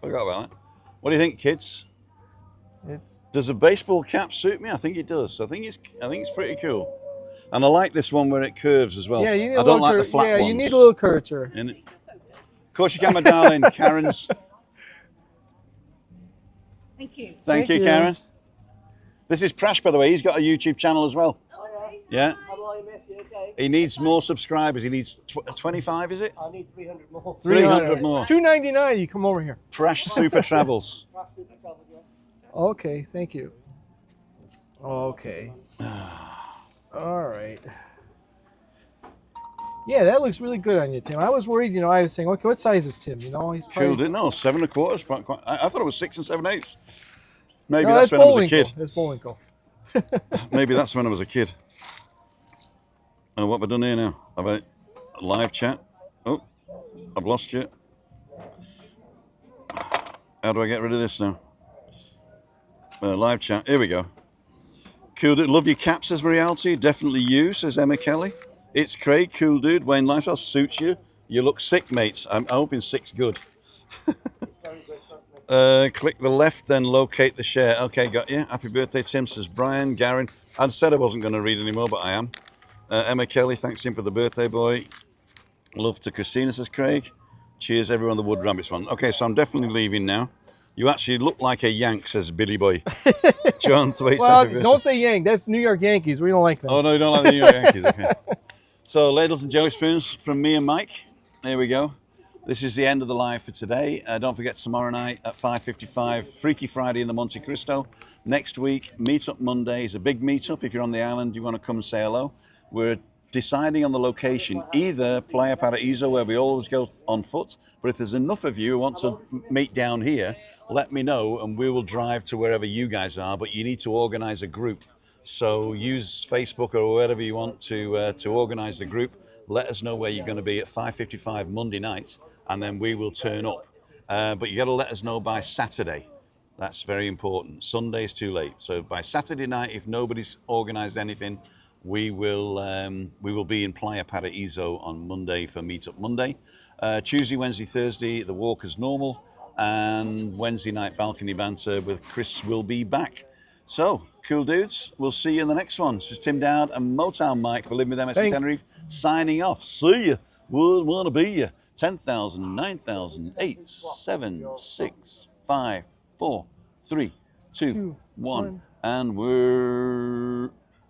Forgot about that. What do you think, kids? Does a baseball cap suit me? I think it does. I think it's pretty cool. And I like this one where it curves as well. Yeah, you need I don't like the flat ones. you need a little curvature. Of course you can, my darling. Karen's. Thank you. Thank you, Karen. This is Prash, by the way. He's got a YouTube channel as well. Hi, Yeah. how are Bye, Messi. Okay. He needs more subscribers. He needs 25, is it? I need 300 more. 300 more. $2.99. You come over here. Trash Super Travels. Okay, thank you. Okay. All right. Yeah, that looks really good on you, Tim. I was worried, you know, I was saying, okay, what size is Tim? You know, he's probably... Cool, didn't know. 7 1/4. I thought it was 6 7/8. Maybe No, that's when I was a Bullwinkle. kid. That's Bullwinkle. Maybe that's when I was a kid. Oh, what have I done here now? Have I live chat? Oh, I've lost you. How do I get rid of this now? Live chat. Here we go. Cool dude. Love your cap, says Reality. Definitely you, says Emma Kelly. It's Craig. Cool dude. Wayne Lifestyle suits you. You look sick, mates. I'm hoping sick's good. Click the left, then locate the share. Okay, got you. Happy birthday, Tim, says Brian. Garen. I said I wasn't going to read anymore, but I am. Emma Kelly, thanks him for the birthday boy. Love to Christina, says Craig. Cheers, everyone, the Wood Rabbits one. Okay, so I'm definitely leaving now. You actually look like a Yank, says Billy Boy. John Thwaites. Well, don't say Yank. That's New York Yankees. We don't like them. Oh, no, you don't like the New York Yankees. Okay. So, ladles and jelly spoons from me and Mike. There we go. This is the end of the live for today. Don't forget tomorrow night at 5:55, Freaky Friday in the Monte Cristo. Next week, Meetup Monday is a big meetup. If you're on the island, you want to come and say hello. We're deciding on the location, either Playa Paraíso, where we always go on foot, but if there's enough of you who want to meet down here, let me know and we will drive to wherever you guys are, but you need to organize a group. So use Facebook or whatever you want to organize the group. Let us know where you're going to be at 5:55 Monday night, and then we will turn up. But you got to let us know by Saturday. That's very important. Sunday's too late. So by Saturday night, if nobody's organized anything, we will be in Playa Paraíso on Monday for Meetup Monday. Tuesday, Wednesday, Thursday, the walk as normal, and Wednesday night balcony banter with Chris will be back. So, cool dudes, we'll see you in the next one. This is Tim Dowd and Motown Mike for Living with MS in Tenerife, signing off. See ya. Would want to be ya. 10,000, 9,000, 8, 7, 6, 5, 4, 3, 2, 1. And we're